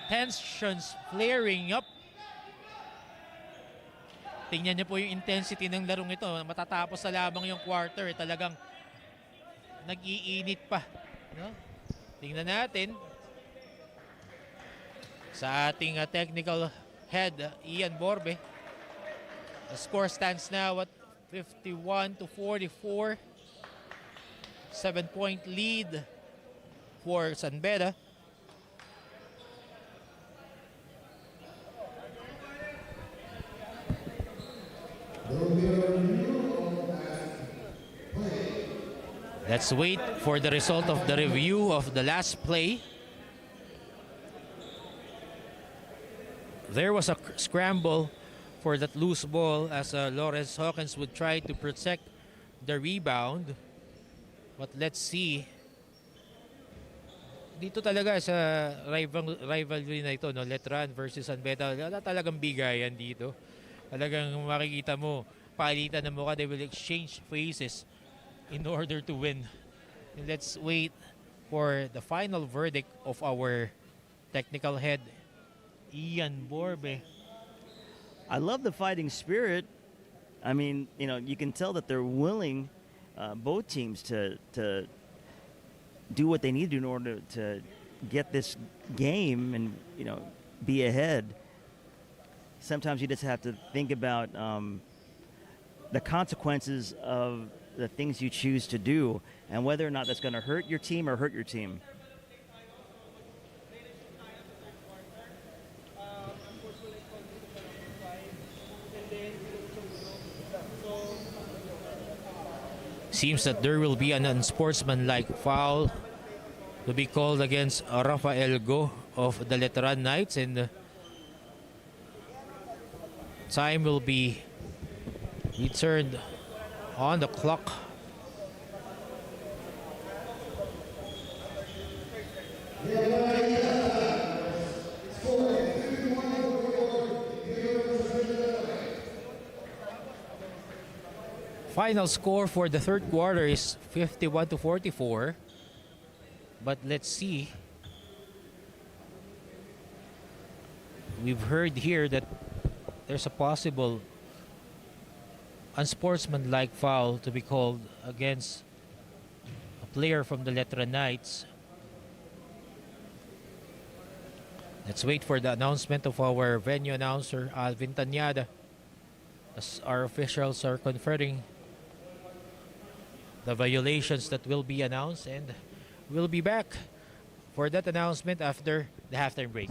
Tensions flaring up. Tingnan niyo po yung intensity ng larong ito. Matatapos na lamang yung quarter. Talagang nag-iinit pa. No? Tingnan natin sa ating technical head, Ian Borbe. The score stands now at 51-44. 7-point lead for San Beda. Let's wait for the result of the review of the last play. There was a scramble for that loose ball as Lawrence Hawkins would try to protect the rebound. But let's see. Dito talaga sa rivalry na ito, no? Letran versus San Beda, wala talagang bigayan dito. Talagang makikita mo, palitan ng mukha, they will exchange faces in order to win. And let's wait for the final verdict of our technical head, Ian Borbe. I love the fighting spirit. I mean, you know, you can tell that they're willing, both teams, to do what they need to do in order to get this game and, you know, be ahead. Sometimes you just have to think about the consequences of the things you choose to do and whether or not that's going to hurt your team or hurt your team. Seems that there will be an unsportsmanlike foul to be called against Rafael Go of the Letran Knights, and time will be returned on the clock. Final score for the third quarter is 51-44. But let's see. We've heard here that there's a possible unsportsmanlike foul to be called against a player from the Letran Knights. Let's wait for the announcement of our venue announcer, Alvin Tanyada, as our officials are conferring the violations that will be announced, and we'll be back for that announcement after the halftime break.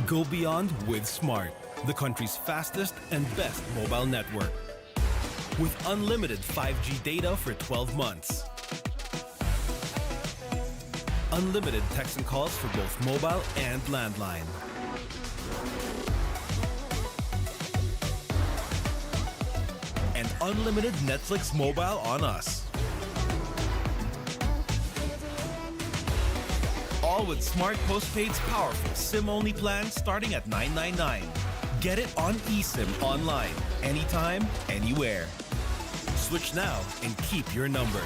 Go beyond with Smart, the country's fastest and best mobile network. With unlimited 5G data for 12 months. Unlimited text and calls for both mobile and landline. And unlimited Netflix mobile on us. All with Smart Postpaid's powerful SIM-only plan starting at $999. Get it on eSIM online, anytime, anywhere. Switch now and keep your number.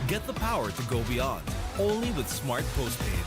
Get the power to go beyond. Only with Smart Postpaid.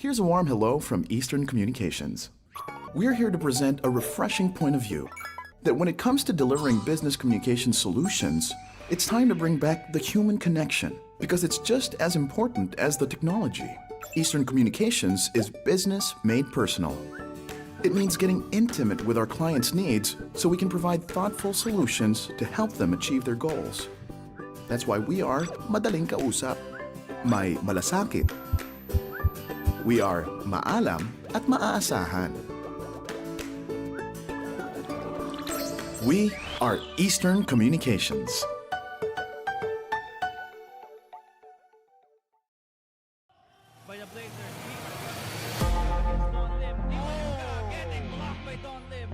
Here's a warm hello from Eastern Communications. We're here to present a refreshing point of view that when it comes to delivering business communication solutions, it's time to bring back the human connection because it's just as important as the technology. Eastern Communications is business made personal. It means getting intimate with our clients' needs so we can provide thoughtful solutions to help them achieve their goals. That's why we are madaling kausap, may malasakit. We are maalam at maaasahan. We are Eastern Communications. By the Blazers. Don Lim. Getting blocked by Don Lim.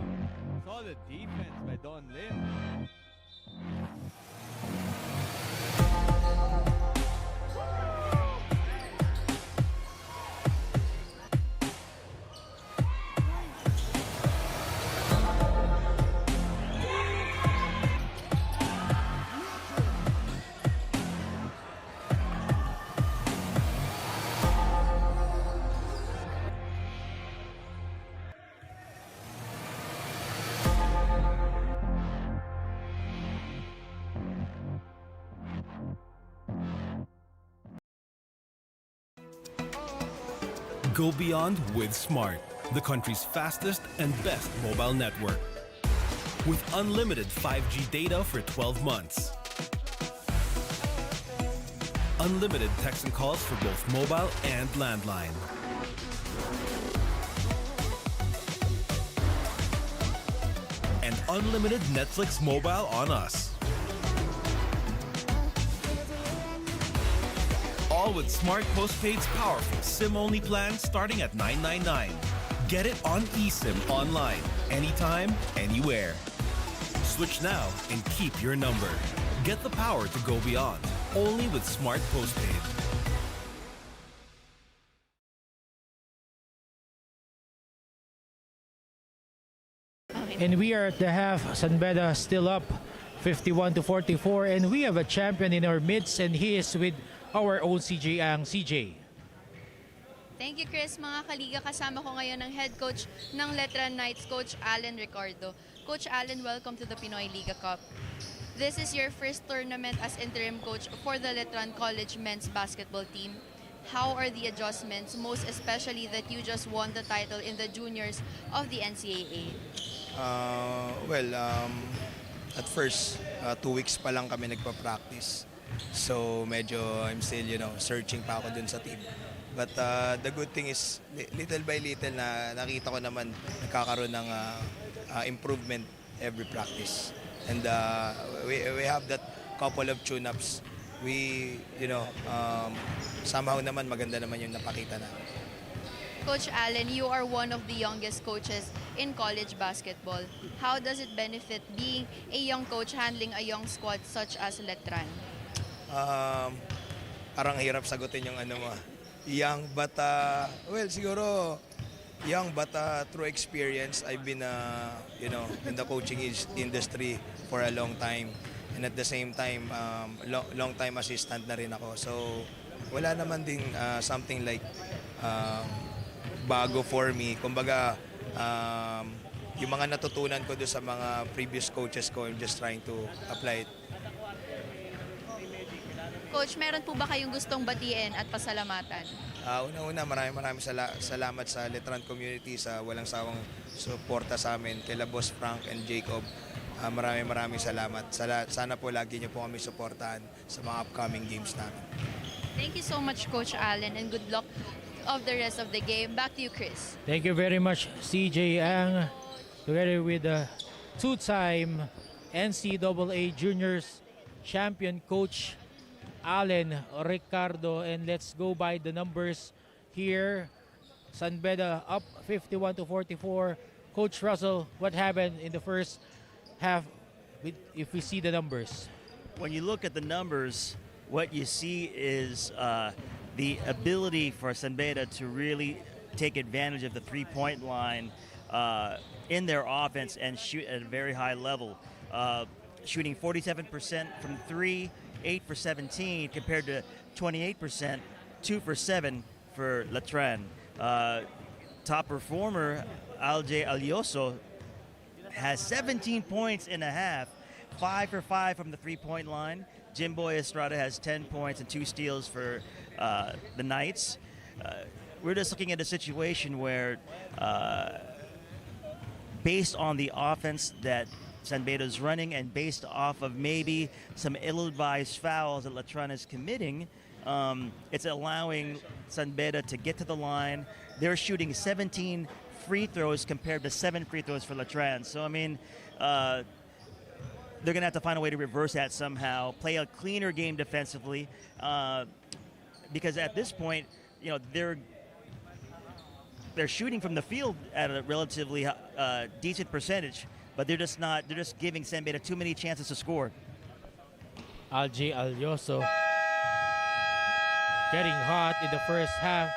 Solid defense by Don Lim. Go beyond with Smart, the country's fastest and best mobile network. With unlimited 5G data for 12 months. Unlimited text and calls for both mobile and landline. And unlimited Netflix mobile on us. All with Smart Postpaid's powerful SIM-only plan starting at $9.99. Get it on eSIM online, anytime, anywhere. Switch now and keep your number. Get the power to go beyond, only with Smart Postpaid. And we are at the half. San Beda still up 51-44. And we have a champion in our midst, and he is with our own CJ Ang. CJ. Thank you, Chris. Mga kaliga, kasama ko ngayon ang head coach ng Letran Knights, Coach Allen Ricardo. Coach Allen, welcome to the Pinoy Liga Cup. This is your first tournament as interim coach for the Letran College men's basketball team. How are the adjustments, most especially that you just won the title in the juniors of the NCAA? At first, 2 weeks pa lang kami nagpa-practice. So medyo I'm still, searching pa ako dun sa team. But the good thing is, little by little na nakita ko naman nagkakaroon ng improvement every practice. And we have that couple of tune-ups. Somehow naman maganda naman yung napakita namin. Coach Allen, you are one of the youngest coaches in college basketball. How does it benefit being a young coach handling a young squad such as Letran? Parang hirap sagutin yung young but siguro young but through experience. I've been in the coaching industry for a long time, and at the same time long time assistant na rin ako, so wala naman ding something like bago for me. Kumbaga yung mga natutunan ko doon sa mga previous coaches ko, I'm just trying to apply it. Coach, meron po ba kayong gustong batiin at pasalamatan? Una-una, maraming salamat sa Letran community sa walang sawang suporta sa amin. Kay Boss Frank and Jacob, maraming salamat. Sana po lagi niyo po kami suportahan sa mga upcoming games namin. Thank you so much, Coach Allen, and good luck of the rest of the game. Back to you, Chris. Thank you very much, CJ Ang, together with the two-time NCAA Juniors champion Coach Allen Ricardo. And let's go by the numbers here. San Beda up 51-44. Coach Russell, what happened in the first half if we see the numbers? When you look at the numbers, what you see is the ability for San Beda to really take advantage of the three-point line in their offense and shoot at a very high level. Shooting 47% from 3, 8 for 17 compared to 28%, 2 for 7 for Letran. top performer, Alje Alioso, has 17 points in a half, 5 for 5 from the three-point line. Jimboy Estrada has 10 points and 2 steals for the Knights. We're just looking at a situation where, based on the offense that San Beda's running and based off of maybe some ill-advised fouls that Letran is committing, it's allowing San Beda to get to the line. They're shooting 17 free throws compared to 7 free throws for Letran. So, I mean, they're going to have to find a way to reverse that somehow, play a cleaner game defensively, because at this point, you know, they're shooting from the field at a relatively decent percentage, but they're just giving San Beda too many chances to score. Alje Alioso getting hot in the first half,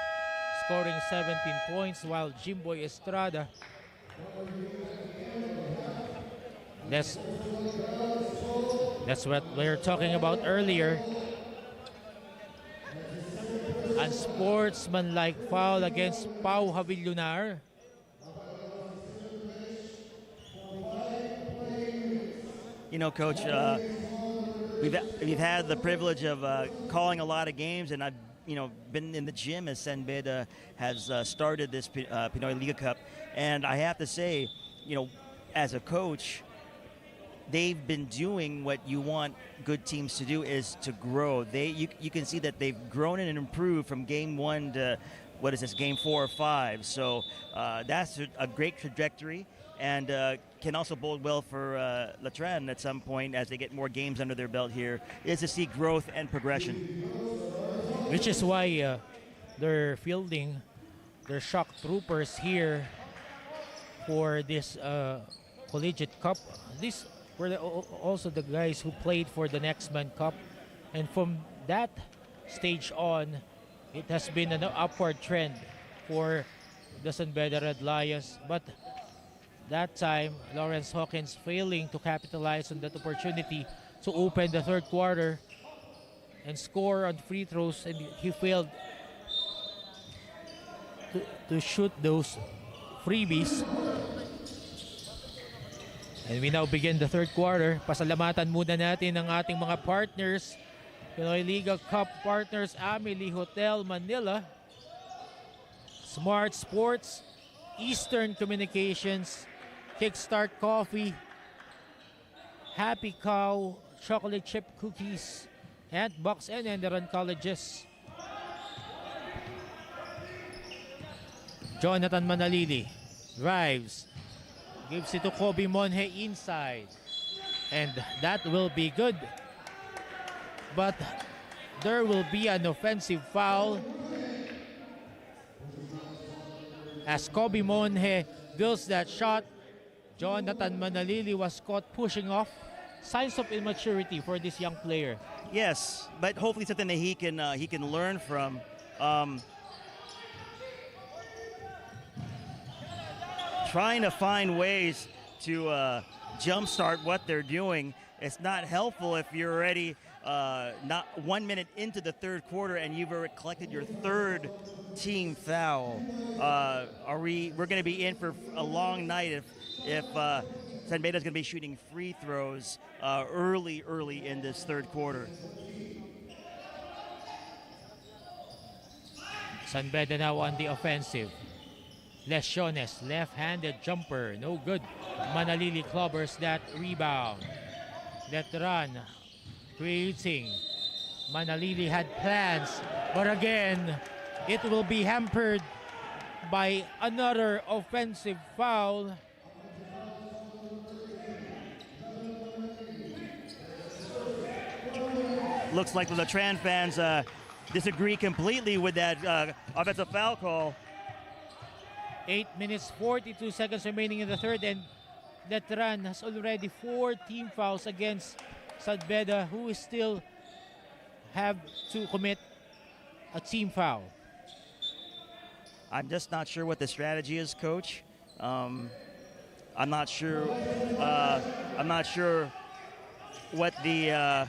scoring 17 points, while Jimboy Estrada, that's what we were talking about earlier. Unsportsmanlike foul against Pau Havillunar. You know, Coach, we've had the privilege of calling a lot of games, and I've been in the gym as San Beda has started this Pinoy Liga Cup, and I have to say, you know, as a coach, they've been doing what you want good teams to do, is to grow. You can see that they've grown and improved from game 1 to game 4 or 5. So that's a great trajectory, and can also bode well for Letran at some point as they get more games under their belt here, is to see growth and progression. Which is why they're fielding their shock troopers here for this Collegiate Cup. These were also the guys who played for the Next Man Cup, and from that stage on, it has been an upward trend for the San Beda Red Lions. But that time, Lawrence Hawkins failing to capitalize on that opportunity to open the third quarter and score on free throws, and he failed to shoot those freebies. And we now begin the third quarter. Pasalamatan muna natin ang ating mga partners. Pinoy Liga Cup partners, Amelie Hotel Manila, Smart Sports, Eastern Communications, Kickstart Coffee, Happy Cow, Chocolate Chip Cookies, Antbox, and Enderun Colleges. Jonathan Manalili drives, gives it to Kobe Monje inside, and that will be good. But there will be an offensive foul as Kobe Monje builds that shot. Jonathan Manalili was caught pushing off. Signs of immaturity for this young player. Yes, but hopefully something that he can learn from. Trying to find ways to jumpstart what they're doing. It's not helpful if you're already not 1 minute into the third quarter and you've already collected your third team foul. We're going to be in for a long night if San Beda is going to be shooting free throws early in this third quarter. San Beda now on the offensive. Lesiones, left-handed jumper, no good. Manalili clobbers that rebound. Letran creating. Manalili had plans, but again, it will be hampered by another offensive foul. Looks like the Letran fans disagree completely with that offensive foul call. 8 minutes, 42 seconds remaining in the third, and Letran has already 4 team fouls against San Beda, who still have to commit a team foul. I'm just not sure what the strategy is, Coach. I'm not sure. I'm not sure what the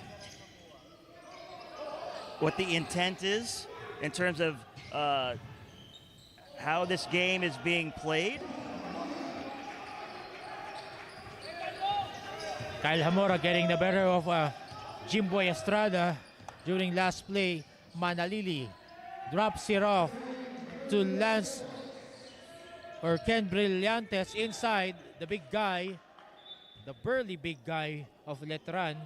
intent is in terms of how this game is being played. Kyle Hamora getting the better of Jimboy Estrada during last play. Manalili drops it off to Lance or Ken Brillantes inside, the big guy, the burly big guy of Letran.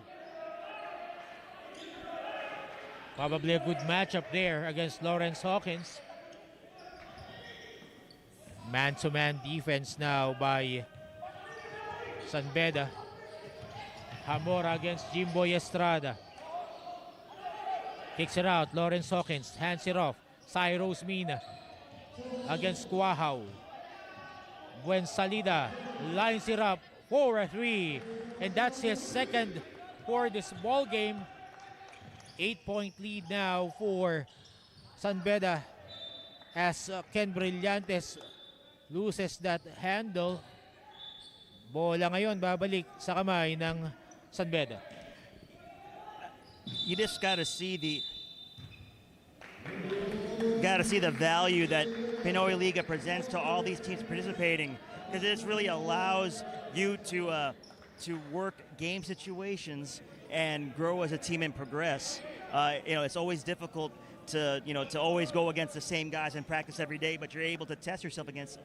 Probably a good matchup there against Lawrence Hawkins. Man-to-man defense now by San Beda. Hamora against Jimboy Estrada. Kicks it out, Lawrence Hawkins hands it off. Cyrus Mina against Kuahau. Buen Salida lines it up for a 3. And that's his second for this ball game. 8-point lead now for San Beda as Ken Brillantes loses that handle. Bola ngayon babalik sa kamay ng San Beda. You just got to see the value that Pinoy Liga presents to all these teams participating, because this really allows you to work game situations and grow as a team and progress. It's always difficult to always go against the same guys in practice every day, but you're able to test yourself against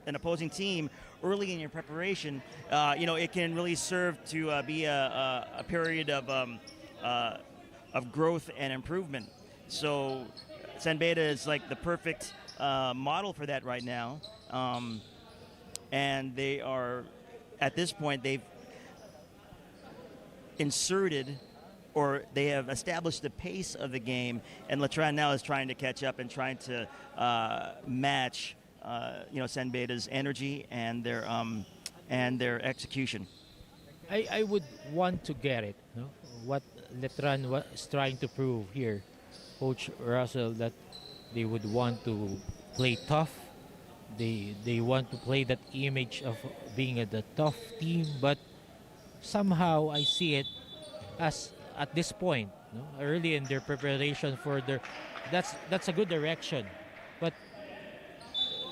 an opposing team early in your preparation. It can really serve to be a period of growth and improvement. So San Beda is like the perfect model for that right now. And they are, at this point, they've inserted, or they have established the pace of the game, and Letran now is trying to catch up and trying to match, San Beda's energy and their execution. I would want to get it, no? What Letran was trying to prove here, Coach Russell, that they would want to play tough. They want to play that image of being the tough team, but somehow I see it as at this point, no? Early in their preparation for that's a good direction, but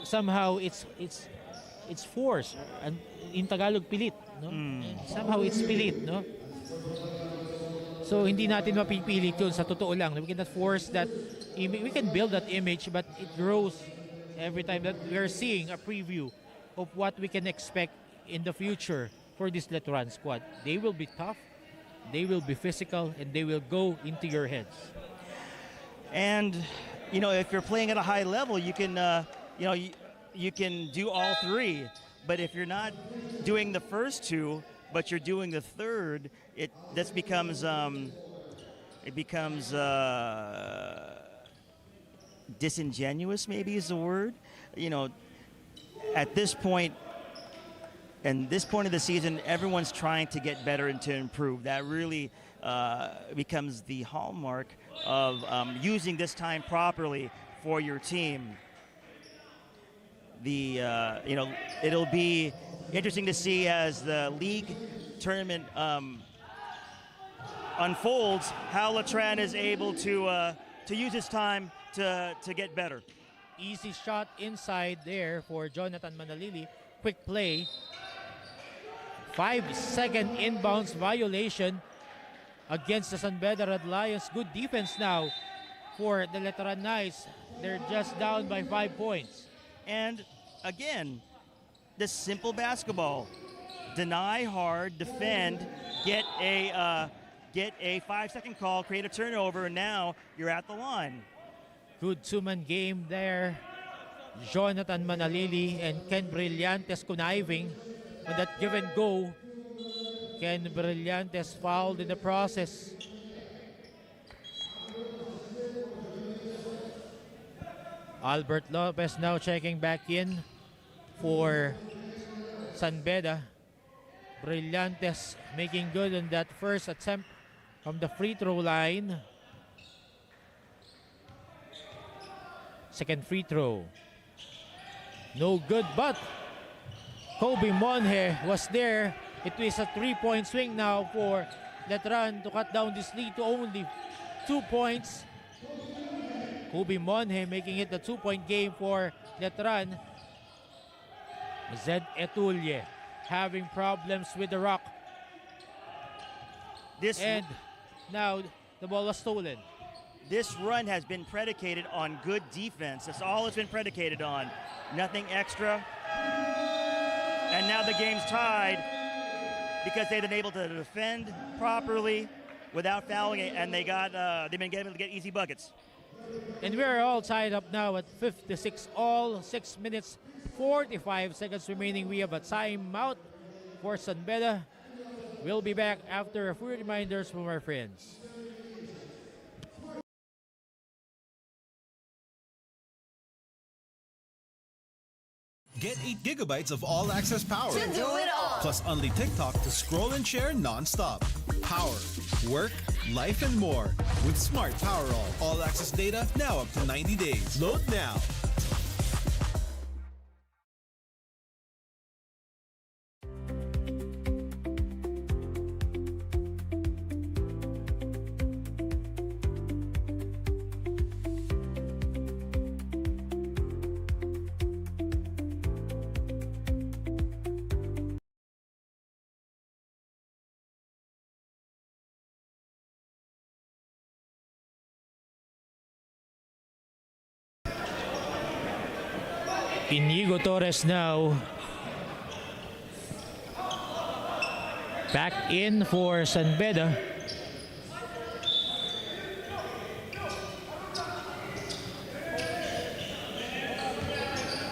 somehow it's forced, and in Tagalog pilit, no? Somehow it's pilit, no? So hindi natin mapipilit yun sa totoo lang. We cannot force that we can build that image, but it grows every time that we are seeing a preview of what we can expect in the future for this Letran squad. They will be tough, they will be physical, and they will go into your heads. And if you're playing at a high level, you can you can do all three. But if you're not doing the first two, but you're doing the third, this becomes disingenuous, maybe is the word. At this point, and this point of the season, everyone's trying to get better and to improve. That really becomes the hallmark of using this time properly for your team. It'll be interesting to see as the league tournament unfolds how Letran is able to use his time to get better. Easy shot inside there for Jonathan Manalili. Quick play. 5-second inbounds violation against the San Beda Red Lions. Good defense now for the Letran Knights. They're just down by 5 points. And again, this simple basketball: deny hard, defend, get a 5-second call, create a turnover, and now you're at the line. Good two-man game there. Jonathan Manalili and Ken Brillantes conniving on that give and go. Ken Brillantes fouled in the process. Albert Lopez now checking back in for San Beda. Brillantes making good on that first attempt from the free throw line. Second free throw. No good, but Kobe Monhe was there. It is a 3-point swing now for Letran to cut down this lead to only 2 points. Hubi Monje making it the 2-point game for Letran. Zed Etulye having problems with the rock. And now the ball was stolen. This run has been predicated on good defense. That's all it's been predicated on. Nothing extra. And now the game's tied because they've been able to defend properly without fouling it, and they've been able to get easy buckets. And we're all tied up now at 56 all, 6 minutes, 45 seconds remaining. We have a timeout for San Beda. We'll be back after a few reminders from our friends. Get 8 gigabytes of all-access power. To do it all. Plus only TikTok to scroll and share non-stop. Power, work, life, and more. With Smart Power all-access data now up to 90 days. Load now. Inigo Torres now back in for San Beda.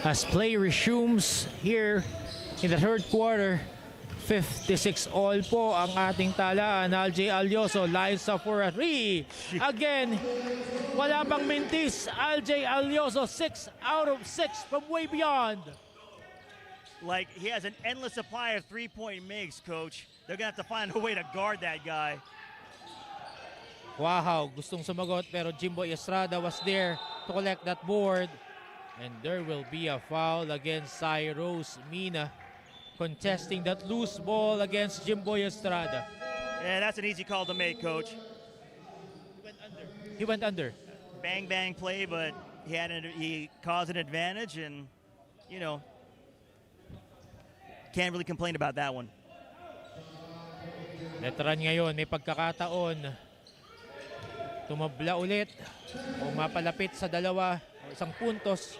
As play resumes here in the third quarter, 56 all po ang ating talaan. Alj Alyoso lines up for a 3. Again, wala bang mintis. Alj Alyoso 6 out of 6 from way beyond. Like, he has an endless supply of three-point makes, Coach. They're going to have to find a way to guard that guy. Wow, gustong sumagot pero Jimboy Estrada was there to collect that board. And there will be a foul against Cyrus Mina, contesting that loose ball against Jimboy Estrada. Yeah, that's an easy call to make, Coach. He went under. Bang, bang play, but he caused an advantage, and, you know, can't really complain about that one. Letran ngayon, may pagkakataon. Tumabla ulit o mapalapit sa dalawa o isang puntos.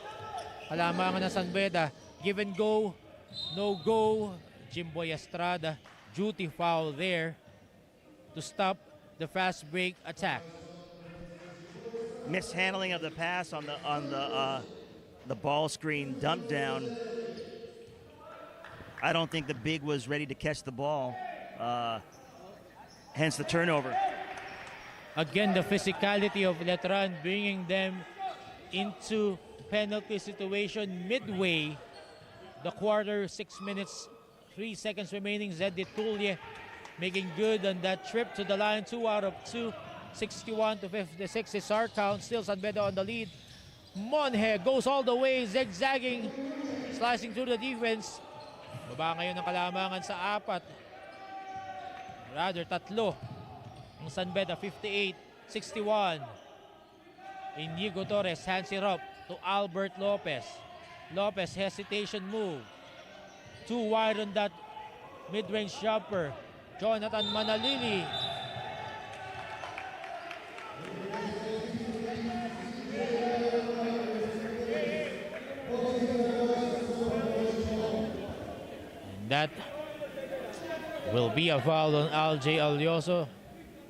Kalamangan na San Beda. Give and go. No go. Jimboy Estrada. Duty foul there to stop the fast break attack. Mishandling of the pass on the ball screen dump down. I don't think the big was ready to catch the ball. Hence the turnover. Again, the physicality of Letran bringing them into penalty situation midway the quarter. 6 minutes, 3 seconds remaining. Zed Etulye making good on that trip to the line. 2 out of 2. 61 to 56 is our count. Still San Beda on the lead. Monje goes all the way, zigzagging, slicing through the defense. Baba ngayon ng Kalamangan sa 4. Rather, 3. Ang San Beda, 58-61. Inigo Torres hands it up to Albert Lopez. Lopez, hesitation move. Too wide on that mid-range jumper. Jonathan Manalili. And that will be a foul on Alj Alyoso.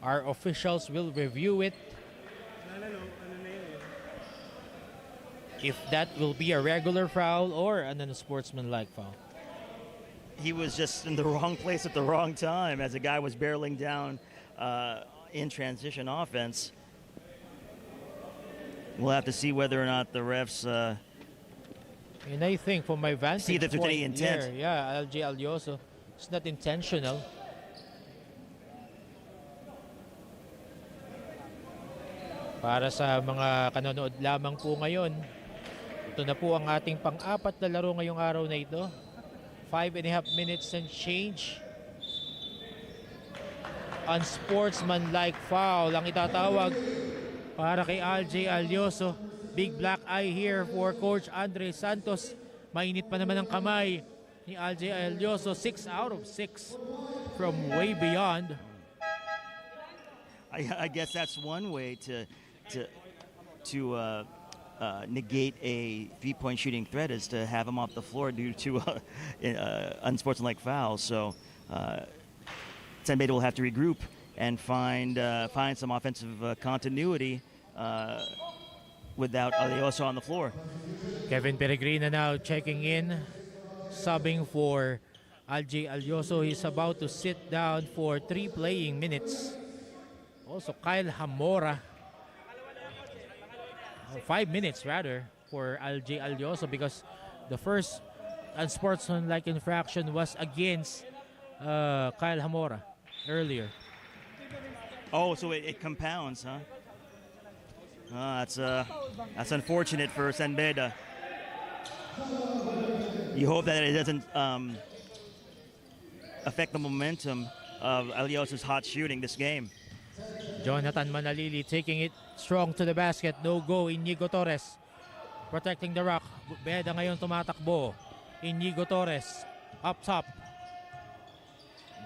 Our officials will review it. If that will be a regular foul or an unsportsmanlike foul. He was just in the wrong place at the wrong time as the guy was barreling down in transition offense. We'll have to see whether or not the refs and I think from my vantage see if there's any point intent. there, yeah, Alj Alyoso, it's not intentional. Para sa mga kanonood lamang po ngayon, ito na po ang ating pang-4 na laro ngayong araw na ito. 5.5 minutes and change. Unsportsmanlike foul ang itatawag para kay Alj Alyoso. Big black eye here for Coach Andre Santos. Mainit pa naman ang kamay ni LJ Alioso. 6 out of 6 from way beyond. I guess that's one way to negate a three-point shooting threat, is to have him off the floor due to unsportsmanlike fouls. So San Beda will have to regroup and find some offensive continuity without Alioso on the floor. Kevin Peregrina now checking in, subbing for LJ Alioso. He's about to sit down for 3 playing minutes. Also Kyle Hamora, 5 minutes rather, for LJ Alioso, because the first unsportsmanlike infraction was against Kyle Hamora earlier. Oh, so it compounds, huh? That's unfortunate for San Beda. You hope that it doesn't affect the momentum of Alioso's hot shooting this game. Jonathan Manalili taking it strong to the basket. No go. Inigo Torres protecting the rock. Beda ngayon tumatakbo. Inigo Torres up top.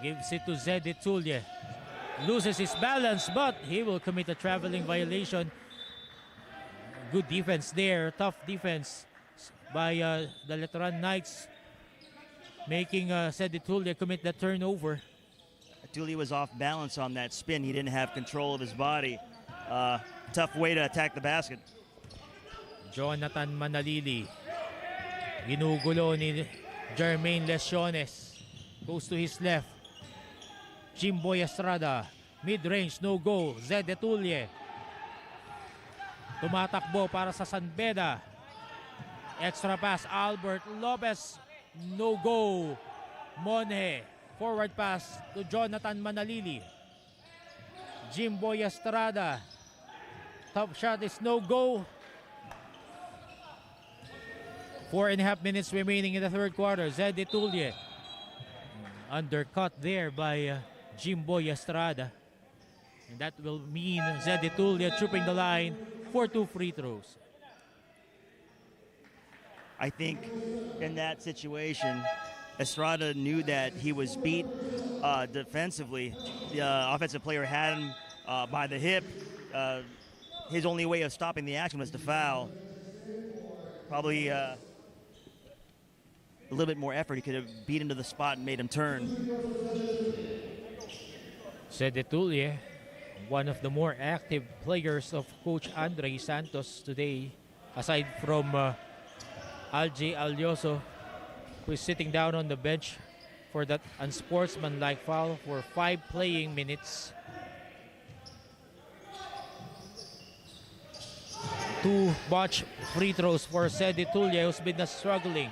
Gives it to Zed Tulye. Loses his balance, but he will commit a traveling violation. Good defense there. Tough defense by the Letran Knights, making Zed Tulye commit the turnover. Tully was off balance on that spin. He didn't have control of his body. Tough way to attack the basket. Jonathan Manalili. Ginugulo ni Jermaine Lesiones. Goes to his left. Jimboy Estrada. Mid-range, no go. Zed Tulye. Tumatakbo para sa San Beda. Extra pass, Albert Lopez. No go. Monje. Forward pass to Jonathan Manalili. Jimboy Estrada. Top shot is no go. 4.5 minutes remaining in the third quarter. Zed Tulye. Undercut there by Jimboy Estrada. And that will mean Zed Tulye trooping the line for 2 free throws. I think in that situation, Estrada knew that he was beat defensively. The offensive player had him by the hip. His only way of stopping the action was to foul. Probably a little bit more effort. He could have beat him to the spot and made him turn. Zed Tulye, one of the more active players of Coach Andre Santos today, aside from LJ Alioso, who is sitting down on the bench for that unsportsmanlike foul for 5 playing minutes. 2 botch free throws for Zed Tulye, who's been struggling.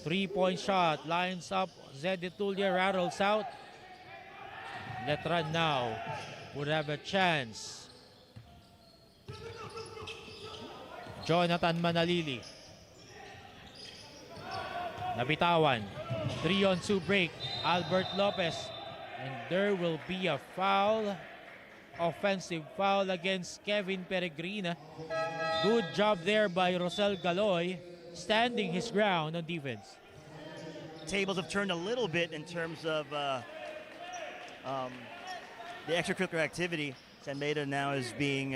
3-point shot, lines up. Zed Tulye rattles out. Letran now would have a chance. Jonathan Manalili. Nabitawan. 3-on-2 break. Albert Lopez. And there will be a foul. Offensive foul against Kevin Peregrina. Good job there by Rosel Galoy, standing his ground on defense. Tables have turned a little bit in terms of the extracurricular activity. San Beda now is being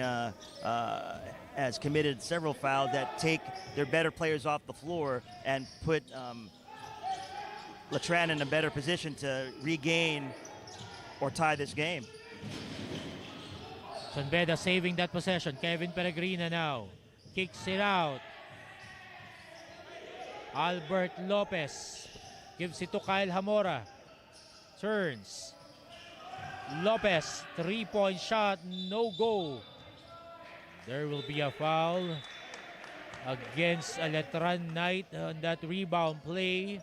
has committed several fouls that take their better players off the floor and put Letran in a better position to regain or tie this game. San Beda saving that possession. Kevin Peregrina now kicks it out. Albert Lopez gives it to Kyle Hamora. Turns. Lopez, 3-point shot, no go. There will be a foul against a Letran Knight on that rebound play.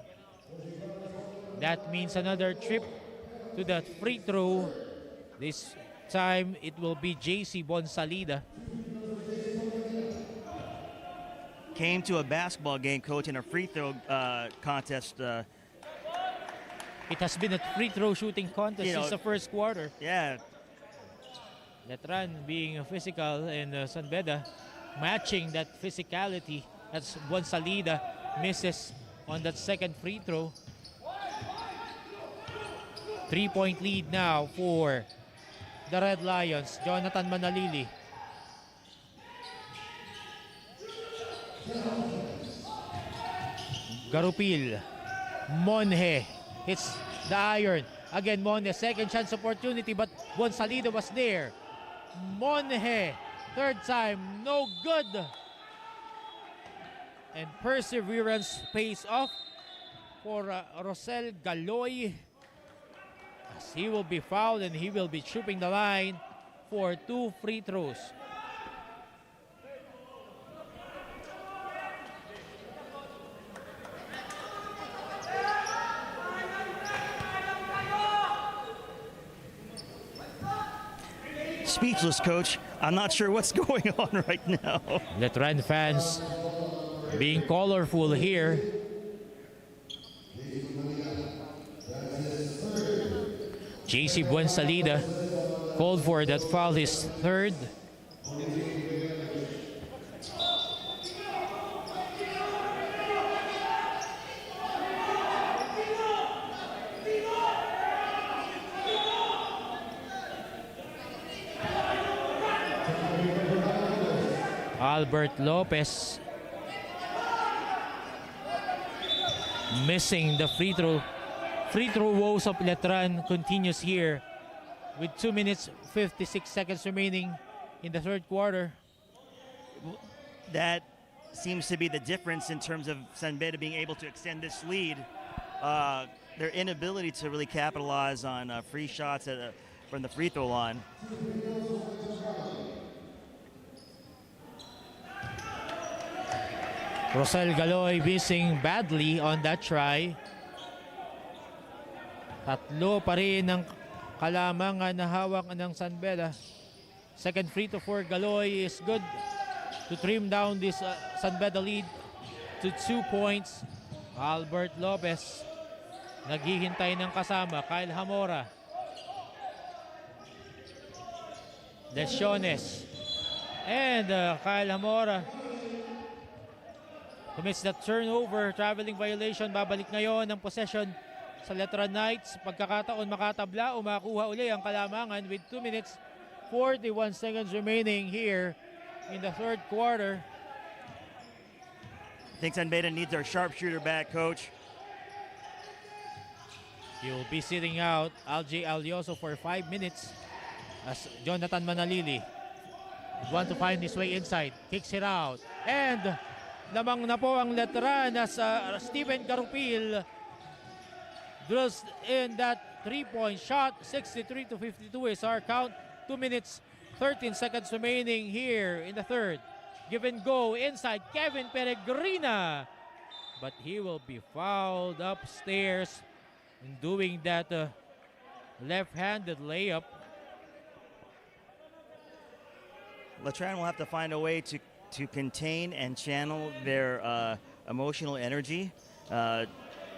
That means another trip to that free throw. This time it will be JC Bonsalida. Came to a basketball game, coach, in a free throw contest. It has been a free throw shooting contest since the first quarter. Yeah. Letran being physical and San Beda matching that physicality as Gonzalida misses on that second free throw. 3-point lead now for the Red Lions. Jonathan Manalili. Garupil. Monje hits the iron. Again, Monje, second chance opportunity, but Gonzalida was there. Monje, third time, no good. And perseverance pays off for Rosel Galoy, as he will be fouled and he will be trooping the line for 2 free throws. Speechless, coach. I'm not sure what's going on right now. Letran fans being colorful here. JC Buensalida called for that foul, his third. Albert Lopez missing the free throw. Free throw woes of Letran continues here with 2 minutes 56 seconds remaining in the third quarter. That seems to be the difference in terms of San Beda being able to extend this lead. Their inability to really capitalize on free shots from the free throw line. Rosel Galoy missing badly on that try. Tatlo pa rin ang kalamangan na hawak ng San Beda. Second free throw for Galoy is good to trim down this San Beda lead to 2 points. Albert Lopez naghihintay ng kasama. Kyle Hamora. Lesiones. And Kyle Hamora commits the turnover, traveling violation. Babalik ngayon ang possession sa Letran Knights. Pagkakataon makatabla o makuha uli ang kalamangan with 2 minutes 41 seconds remaining here in the third quarter. I think San Beda needs their sharpshooter back, coach. He'll be sitting out Alj Alioso for 5 minutes as Jonathan Manalili want to find his way inside. Kicks it out. And lamang na po ang Letran as Steven Garupil drills in that 3-point shot. 63-52 is our count. 2 minutes 13 seconds remaining here in the third. Give and go inside Kevin Peregrina, but he will be fouled upstairs in doing that left-handed layup. Letran will have to find a way to contain and channel their emotional energy.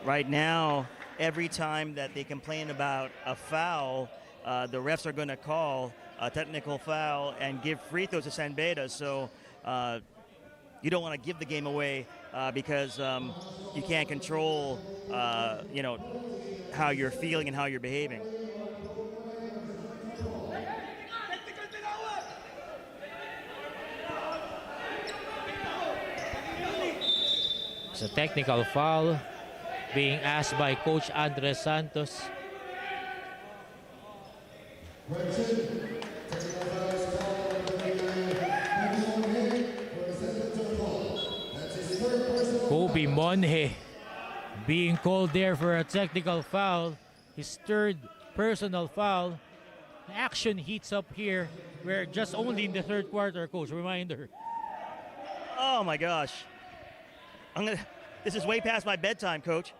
Right now, every time that they complain about a foul, the refs are going to call a technical foul and give free throws to San Beda. So you don't want to give the game away because you can't control, how you're feeling and how you're behaving. It's a technical foul being asked by Coach Andres Santos. Kobe Monje being called there for a technical foul. His third personal foul. Action heats up here. We're just only in the third quarter, Coach. Reminder. Oh my gosh. This is way past my bedtime, Coach.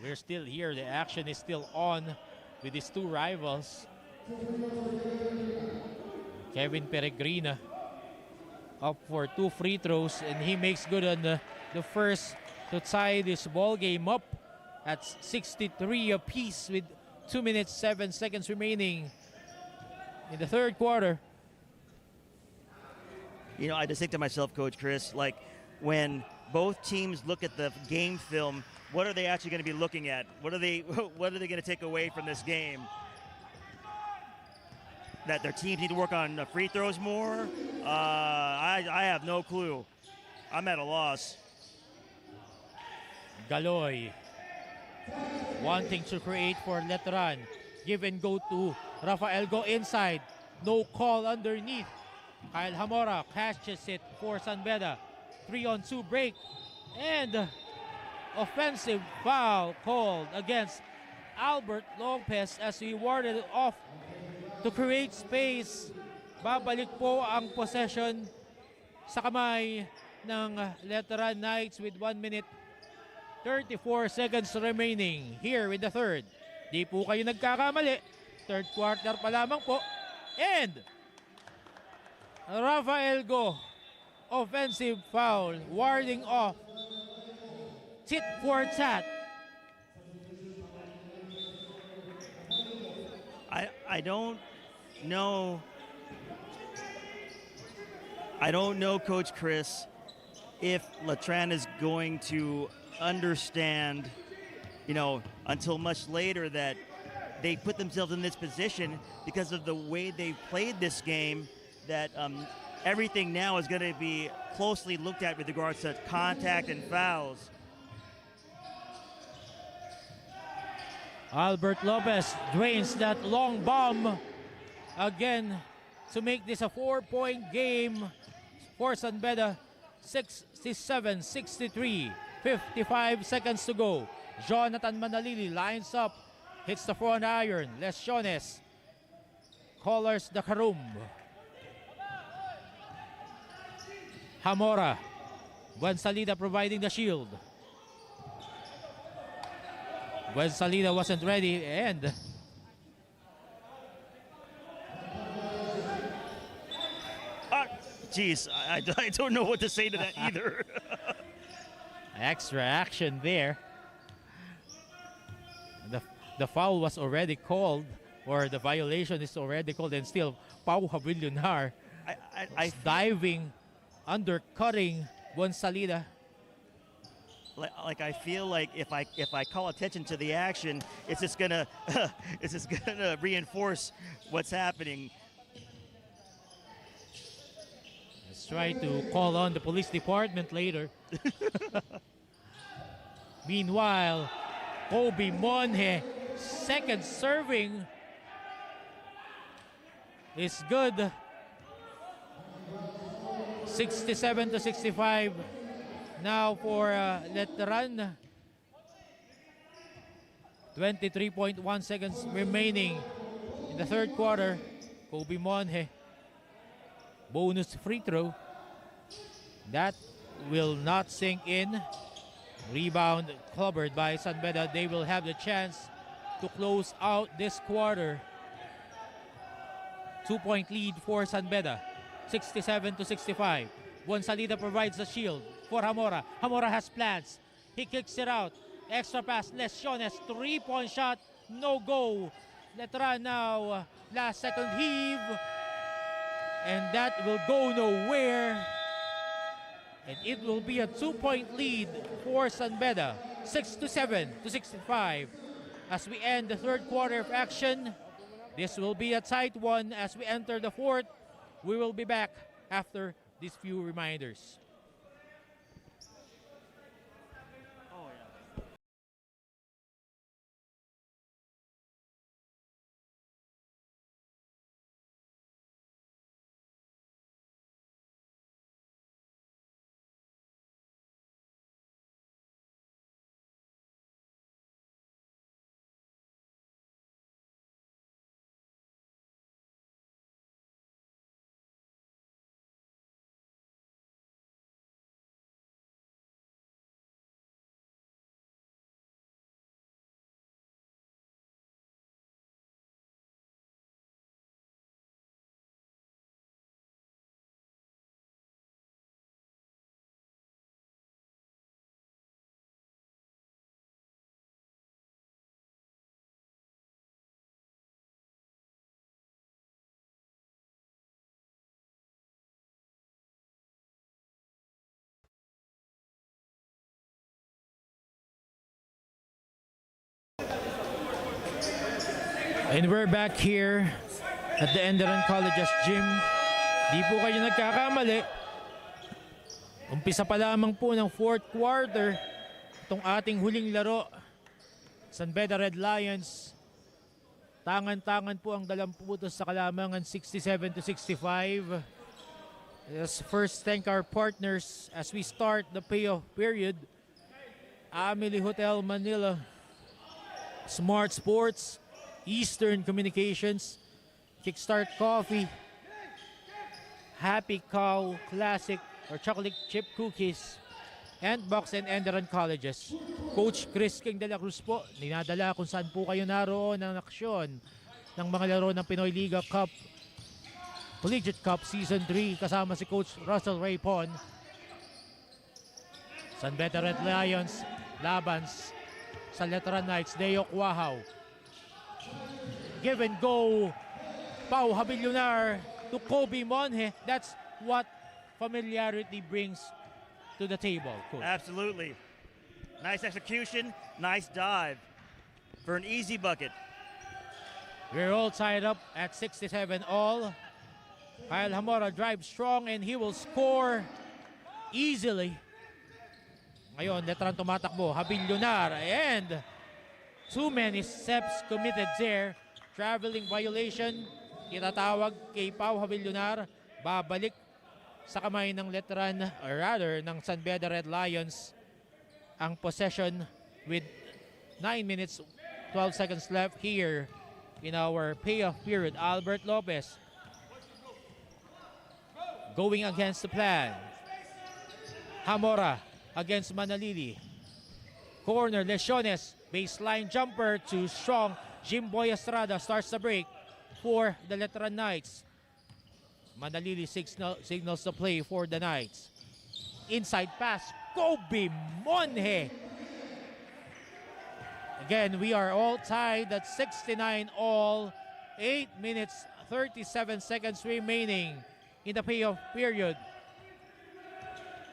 We're still here. The action is still on with these two rivals. Kevin Peregrina up for 2 free throws, and he makes good on the first to tie this ball game up at 63 apiece with 2 minutes 7 seconds remaining in the third quarter. You know, I just think to myself, Coach Chris, like when both teams look at the game film, what are they actually going to be looking at? What are they going to take away from this game? That their teams need to work on free throws more? I have no clue. I'm at a loss. Galoy wanting to create for Letran. Give and go to Rafael. Go inside. No call underneath. Kyle Hamora catches it for San Beda. 3-on-2 break. And offensive foul called against Albert Lopez as we warded it off to create space. Babalik po ang possession sa kamay ng Letran Knights with 1 minute 34 seconds remaining here in the third. Di po kayo nagkakamali. Third quarter pa lamang po. And Rafael Go, offensive foul, warding off. Tit for tat. I don't know, Coach Chris, if Letran is going to understand, you know, until much later that they put themselves in this position because of the way they played this game, that everything now is going to be closely looked at with regards to contact and fouls. Albert Lopez drains that long bomb again to make this a 4-point game for San Beda. 67-63, 55 seconds to go. Jonathan Manalili lines up, hits the front iron. Lesiones colors the Karum. Hamora, Buensalida providing the shield. Buensalida wasn't ready, and Geez, I don't know what to say to that either. extra action there. The foul was already called, or the violation is already called, and still Pau Havillonar diving, undercutting Buensalida. Like I feel like if I call attention to the action, it's just gonna reinforce what's happening. Let's try to call on the police department later. Meanwhile, Kobe Monje, second serving is good. 67-65 now for Letran. 23.1 seconds remaining in the third quarter. Kobe Monje, bonus free throw. That will not sink in. Rebound covered by San Beda. They will have the chance to close out this quarter. 2-point lead for San Beda. 67-65. Buensalida provides the shield for Hamora. Hamora has plans. He kicks it out. Extra pass. Lesiones. 3-point shot. No go. Letran now. Last second heave. And that will go nowhere. And it will be a 2-point lead for San Beda. 67-65. As we end the third quarter of action, this will be a tight one as we enter the fourth. We will be back after these few reminders. And we're back here at the ENDERUN Colleges Gym. Di po kayo nagkakamali. Umpisa pa lamang po ng fourth quarter itong ating huling laro. San Beda Red Lions, tangan-tangan po ang dalamputos sa kalamangan, 67-65. Let's first thank our partners as we start the payoff period. Amelie Hotel Manila, Smart Sports, Eastern Communications, Kickstart Coffee, Happy Cow Classic or Chocolate Chip Cookies, and Box and ENDERUN Colleges. Coach Chris King de la Cruz po, ninadala kung saan po kayo naroon ng aksyon ng mga laro ng Pinoy Liga Cup, Collegiate Cup Season 3, kasama si Coach Russell Raypon. San Beda Red Lions, labans sa Letran Knights, Deo Quahaw. Give and go, Pau Habilionar to Kobe Monje. That's what familiarity brings to the table, Coach. Absolutely. Nice execution, nice dive for an easy bucket. We're all tied up at 67 all. Kyle Hamora drives strong and he will score easily. Ngayon, Letran tumatakbo, Habilionar, and too many steps committed there. Traveling violation, itatawag kay Pau Habilionar, babalik sa kamay ng Letran, or rather ng San Beda Red Lions, ang possession with 9 minutes 12 seconds left here in our payoff period. Albert Lopez going against the plan. Hamora against Manalili. Corner, Lesiones, baseline jumper to strong. Jimboy Estrada starts the break for the Letran Knights. Manalili signals the play for the Knights. Inside pass, Kobe Monje. Again, we are all tied at 69 all. 8 minutes, 37 seconds remaining in the payoff period.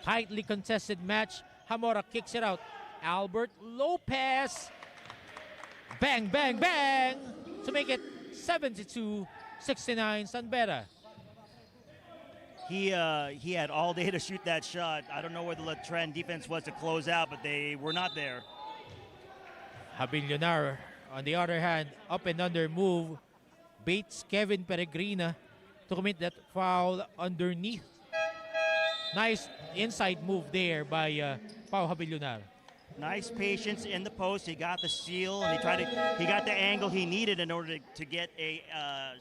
Tightly contested match. Hamora kicks it out. Albert Lopez. Bang, bang, bang! To make it 72-69 San Beda. He had all day to shoot that shot. I don't know where the Letran defense was to close out, but they were not there. Habilionar, on the other hand, up and under move, baits Kevin Peregrina to commit that foul underneath. Nice inside move there by Pau Habilionar. Nice patience in the post. He got the steal, and he got the angle he needed in order to get a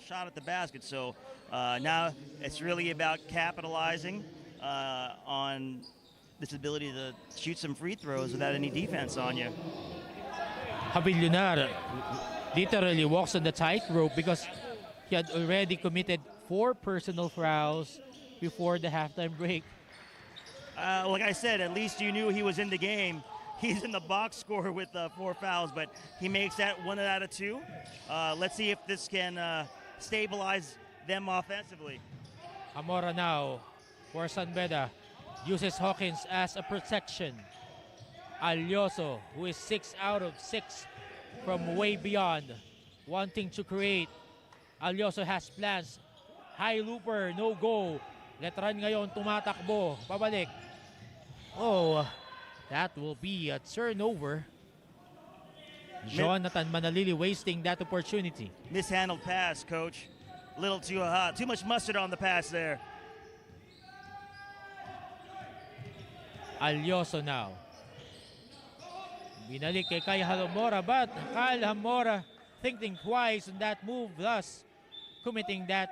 shot at the basket. So now it's really about capitalizing on this ability to shoot some free throws without any defense on you. Habilionar literally walks on the tightrope because he had already committed 4 personal fouls before the halftime break. Like I said, at least you knew he was in the game. He's in the box score with 4 fouls, but he makes that 1 out of 2. Let's see if this can stabilize them offensively. Hamora now for San Beda uses Hawkins as a protection. Alioso, who is 6 out of 6 from way beyond, wanting to create. Alioso has plans. High looper, no go. Letran ngayon tumatakbo, pabalik. Oh, that will be a turnover. Jonathan Manalili wasting that opportunity. Mishandled pass, coach. A little too hot. Too much mustard on the pass there. Alioso now. Binalik kay Kyle Hamora, but Kyle Hamora thinking twice on that move, thus committing that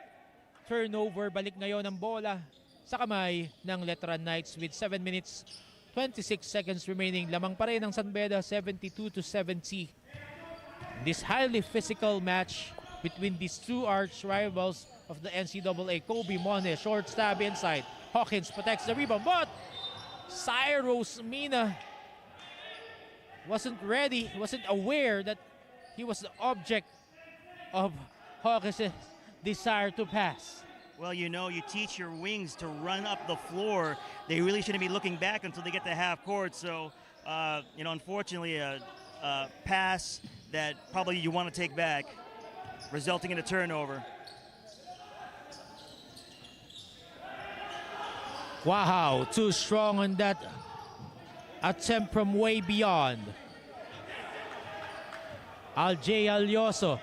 turnover. Balik ngayon ang bola sa kamay ng Letran Knights with 7 minutes 26 seconds remaining. Lamang pa rin ang San Beda, 72-70. This highly physical match between these two arch rivals of the NCAA. Kobe Monje, short stab inside. Hawkins protects the rebound, but Cyrus Mina wasn't ready, wasn't aware that he was the object of Hawkins' desire to pass. Well, you know, you teach your wings to run up the floor. They really shouldn't be looking back until they get to half court. So, you know, unfortunately, a pass that probably you want to take back. resulting in a turnover. Wow, too strong on that attempt from way beyond. Aljay Alioso.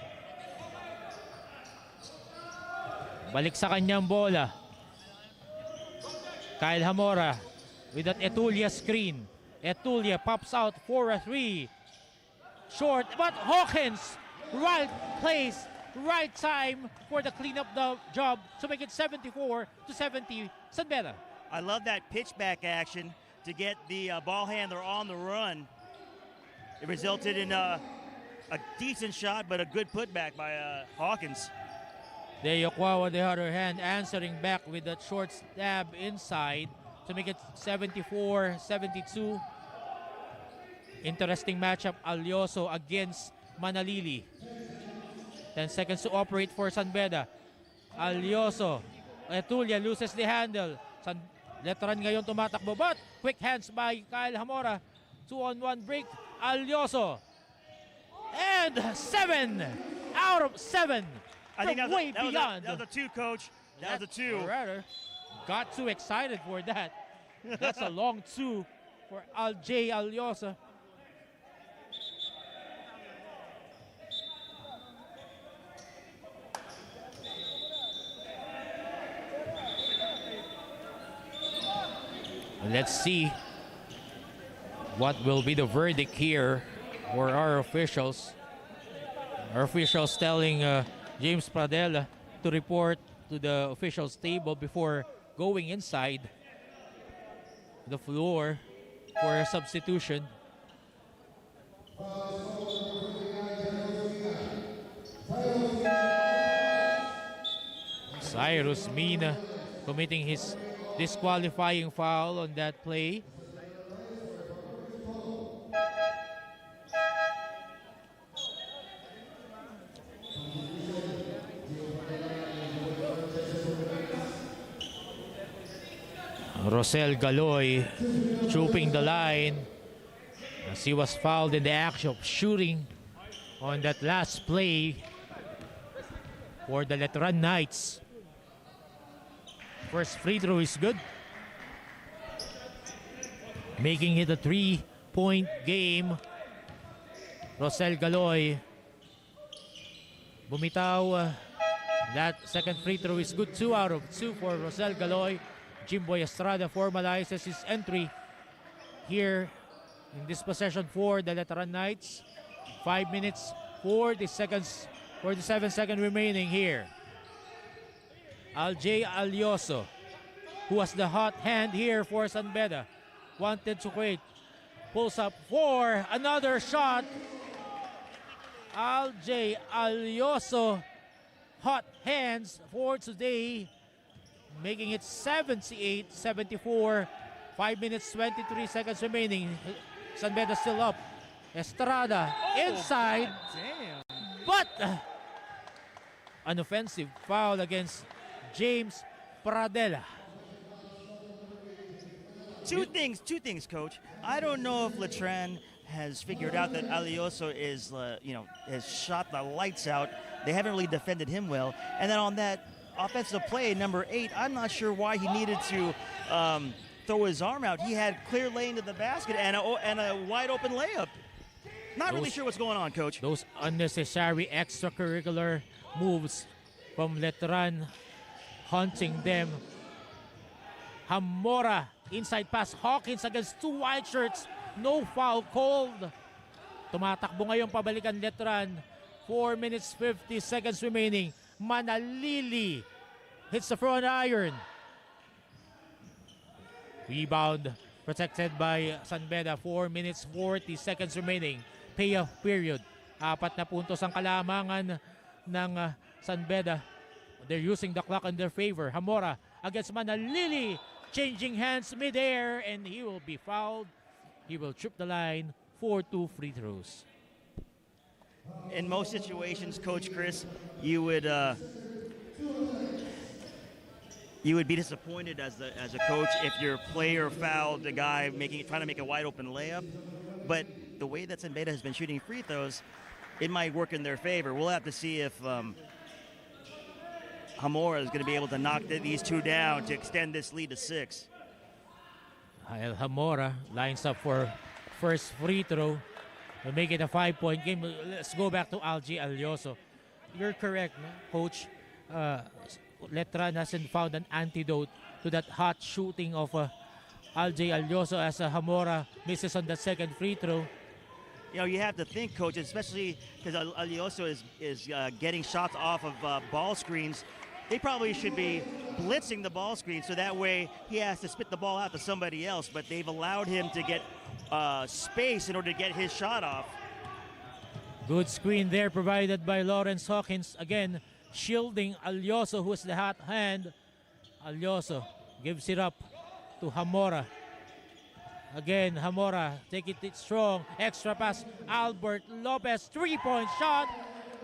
Balik sa kanyang bola. Kyle Hamora with that Etulia screen. Etulia pops out for a 3. Short, but Hawkins, right place, right time for the cleanup the job to make it 74-70 San Beda. I love that pitch back action to get the ball handler on the run. It resulted in a decent shot, but a good putback by Hawkins. Deyokwa on the other hand answering back with that short stab inside to make it 74-72. Interesting matchup, Alioso against Manalili. 10 seconds to operate for San Beda. Alioso, Etulia loses the handle. Letran ngayon tumatakbo, but quick hands by Kyle Hamora. 2-on-1 break, Alioso. And 7 out of 7 I think from way beyond. That was a 2, Coach. That was a 2. Or rather, got too excited for that. That's a long 2 for Aljay Alioso. Let's see what will be the verdict here for our officials. Our officials telling James Pradella to report to the officials table before going inside the floor for a substitution. Cyrus Mina committing his disqualifying foul on that play. Rosel Galoy trooping the line as he was fouled in the act of shooting on that last play for the Letran Knights. First free throw is good, making it a 3-point game. Rosel Galoy bumitaw. That second free throw is good. 2 out of 2 for Rosel Galoy. Jimboy Estrada formalizes his entry here in this possession for the Letran Knights. 5 minutes, 47 seconds remaining here. Aljay Alioso, who has the hot hand here for San Beda, wanted to quit. Pulls up for another shot. Aljay Alioso, hot hands for today, making it 78-74. 5 minutes, 23 seconds remaining. San Beda still up. Estrada inside. Damn. But an offensive foul against James Pradella. Two things, Coach. I don't know if Letran has figured out that Alioso is, has shot the lights out. They haven't really defended him well. And then on that offensive play, number 8, I'm not sure why he needed to throw his arm out. He had clear lane to the basket and a wide open layup. Not really sure what's going on, Coach. Those unnecessary extracurricular moves from Letran haunting them. Hamora, inside pass. Hawkins against 2 white shirts. No foul called. Tumatakbo ngayon pabalikan Letran. 4 minutes, 50 seconds remaining. Manalili hits the front iron. Rebound protected by San Beda. 4 minutes, 40 seconds remaining. Payoff period. 4 na puntos ang kalamangan ng San Beda. They're using the clock in their favor. Hamora against Manalili. Changing hands midair, and he will be fouled. He will trip the line for 2 free throws. In most situations, Coach Chris, you would be disappointed as a coach if your player fouled the guy trying to make a wide open layup. But the way that San Beda has been shooting free throws, it might work in their favor. We'll have to see if Hamora is going to be able to knock these two down to extend this lead to 6. Hamora lines up for first free throw to make it a 5-point game. Let's go back to Algie Alioso. You're correct, no? Coach. Letran hasn't found an antidote to that hot shooting of Algie Alioso as Hamora misses on the second free throw. You know, you have to think, Coach, especially because Alioso is getting shots off of ball screens. They probably should be blitzing the ball screen so that way he has to spit the ball out to somebody else, but they've allowed him to get space in order to get his shot off. Good screen there provided by Lawrence Hawkins. Again, shielding Alioso, who is the hot hand. Alioso gives it up to Hamora. Again, Hamora, take it strong. Extra pass, Albert Lopez, 3-point shot.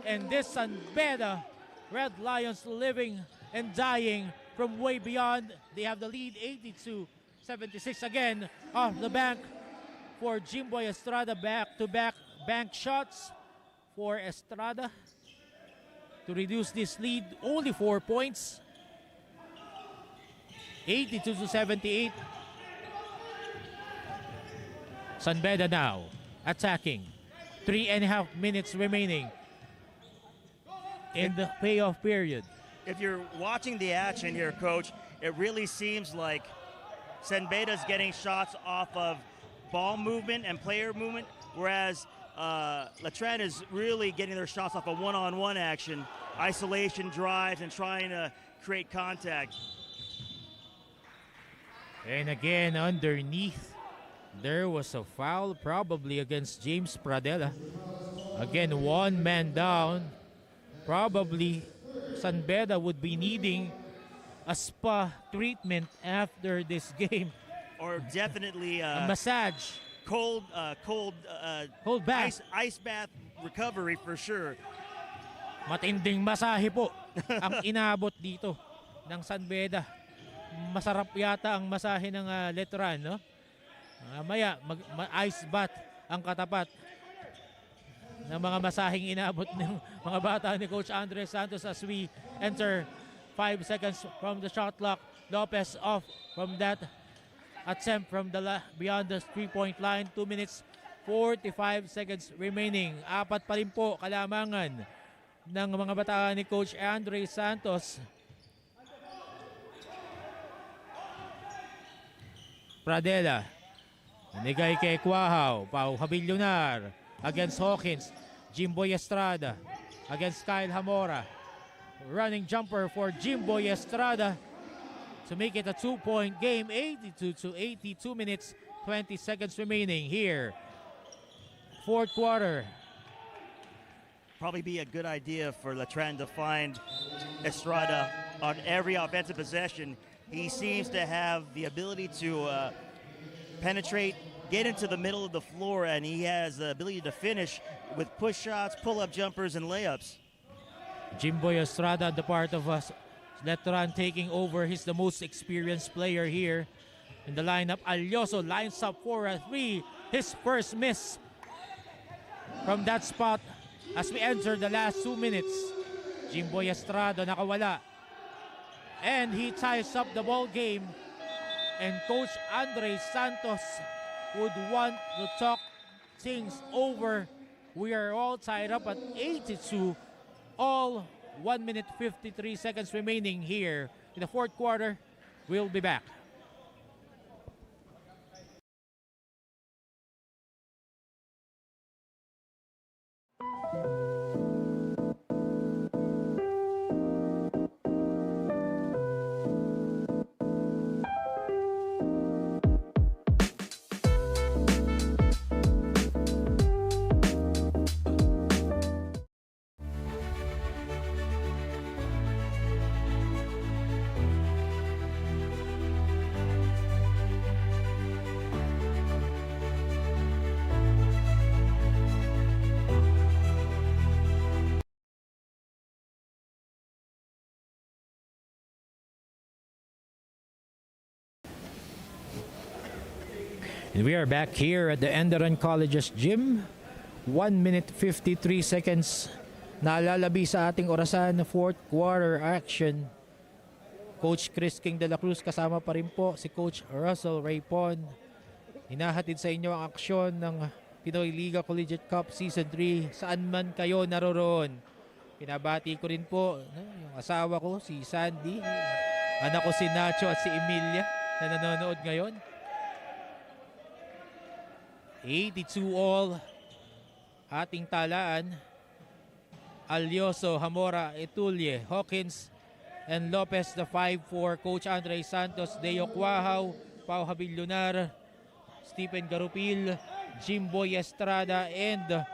And this San Beda, Red Lions living and dying from way beyond. They have the lead, 82-76. Again, off the bank for Jimboy Estrada. Back-to-back bank shots for Estrada to reduce this lead. Only 4 points. 82-78. San Beda now attacking. 3.5 minutes remaining in the payoff period. If you're watching the action here, Coach, it really seems like San Beda's getting shots off of ball movement and player movement, whereas Letran is really getting their shots off of one-on-one action, isolation drives, and trying to create contact. And again, underneath, there was a foul probably against James Pradella. Again, one man down. Probably San Beda would be needing a spa treatment after this game. Or definitely a massage. Cold bath. Ice bath recovery for sure. Matinding masahe po ang inabot dito ng San Beda. Masarap yata ang masahe ng Letran, no? Maya, ice bath ang katapat ng mga masaheng inabot ng mga bata ni Coach Andres Santos as we enter 5 seconds from the shot clock. Lopez off from that attempt from the beyond the 3-point line. 2 minutes 45 seconds remaining. Apat pa rin po kalamangan ng mga bata ni Coach Andres Santos. Pradella, nigay kay Quahaw, Pau Habillonar against Hawkins. Jimboy Estrada against Kyle Hamora. Running jumper for Jimboy Estrada to make it a 2-point game. 82 minutes 20 seconds remaining here. Fourth quarter. Probably be a good idea for Letran to find Estrada on every offensive possession. He seems to have the ability to penetrate, get into the middle of the floor, and he has the ability to finish with push shots, pull-up jumpers, and layups. Jimboy Estrada, the part of us, Letran taking over. He's the most experienced player here in the lineup. Alioso lines up for a 3. His first miss from that spot as we enter the last 2 minutes. Jimboy Estrada nakawala. And he ties up the ball game. And Coach Andres Santos would want to talk things over. We are all tied up at 82. All 1 minute 53 seconds remaining here in the fourth quarter. We'll be back. And we are back here at the ENDERUN College's gym 1 minute 53 seconds na lalabi sa ating orasan na fourth quarter action. Coach Chris King de la Cruz, kasama pa rin po si Coach Russell Raypon. Hinahatid sa inyo ang aksyon ng Pinoy Liga Collegiate Cup Season 3 saan man kayo naroroon. Pinabati ko rin po yung asawa ko, si Sandy, anak ko si Nacho at si Emilia na nanonood ngayon. 82 all ating talaan. Alioso, Hamora, Etulye, Hawkins, and Lopez, the 5-4. Coach Andre Santos, Deo Cuahaw, Pau Habillonar, Stephen Garupil, Jimboy Estrada, and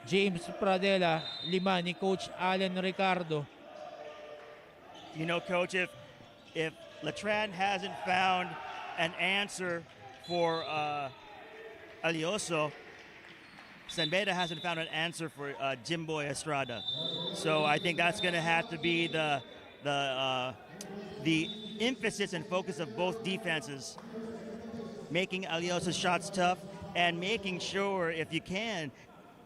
James Pradella. 5 ni Coach Allen Ricardo. You know, Coach, if Letran hasn't found an answer for Alioso, San Beda hasn't found an answer for Jimboy Estrada. So I think that's going to have to be the emphasis and focus of both defenses, making Alioso's shots tough and making sure, if you can,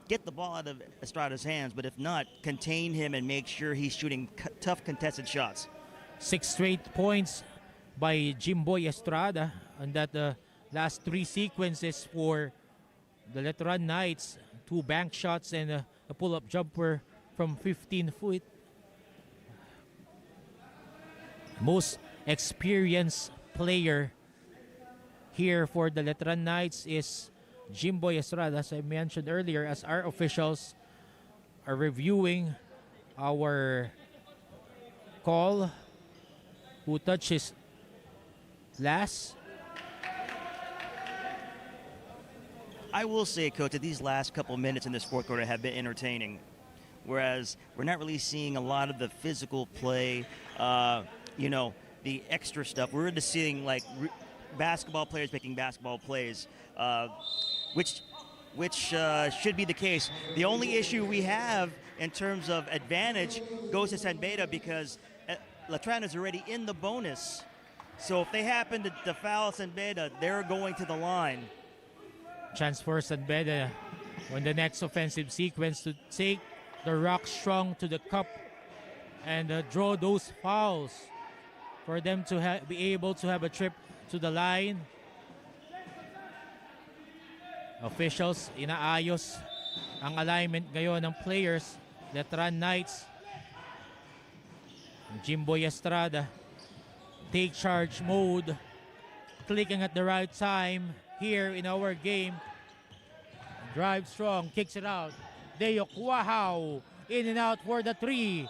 get the ball out of Estrada's hands, but if not, contain him and make sure he's shooting tough contested shots. 6 straight points by Jimboy Estrada on that last 3 sequences for the Letran Knights. 2 bank shots and a pull-up jumper from 15 feet. Most experienced player here for the Letran Knights is Jimboy Estrada, as I mentioned earlier, as our officials are reviewing our call. Who touches last? I will say, Coach, that these last couple minutes in this fourth quarter have been entertaining, whereas we're not really seeing a lot of the physical play, the extra stuff. We're just seeing like basketball players making basketball plays, which should be the case. The only issue we have in terms of advantage goes to San Beda because Letran is already in the bonus. So if they happen to foul San Beda, they're going to the line. Chance for San Beda on the next offensive sequence to take the Rock Strong to the cup and draw those fouls for them to be able to have a trip to the line. Officials, inaayos ang alignment ngayon ng players. Letran Knights. Jimboy Estrada, take charge mode, clicking at the right time here in our game. Drive strong, kicks it out. Deo Cuahaw, in and out for the 3.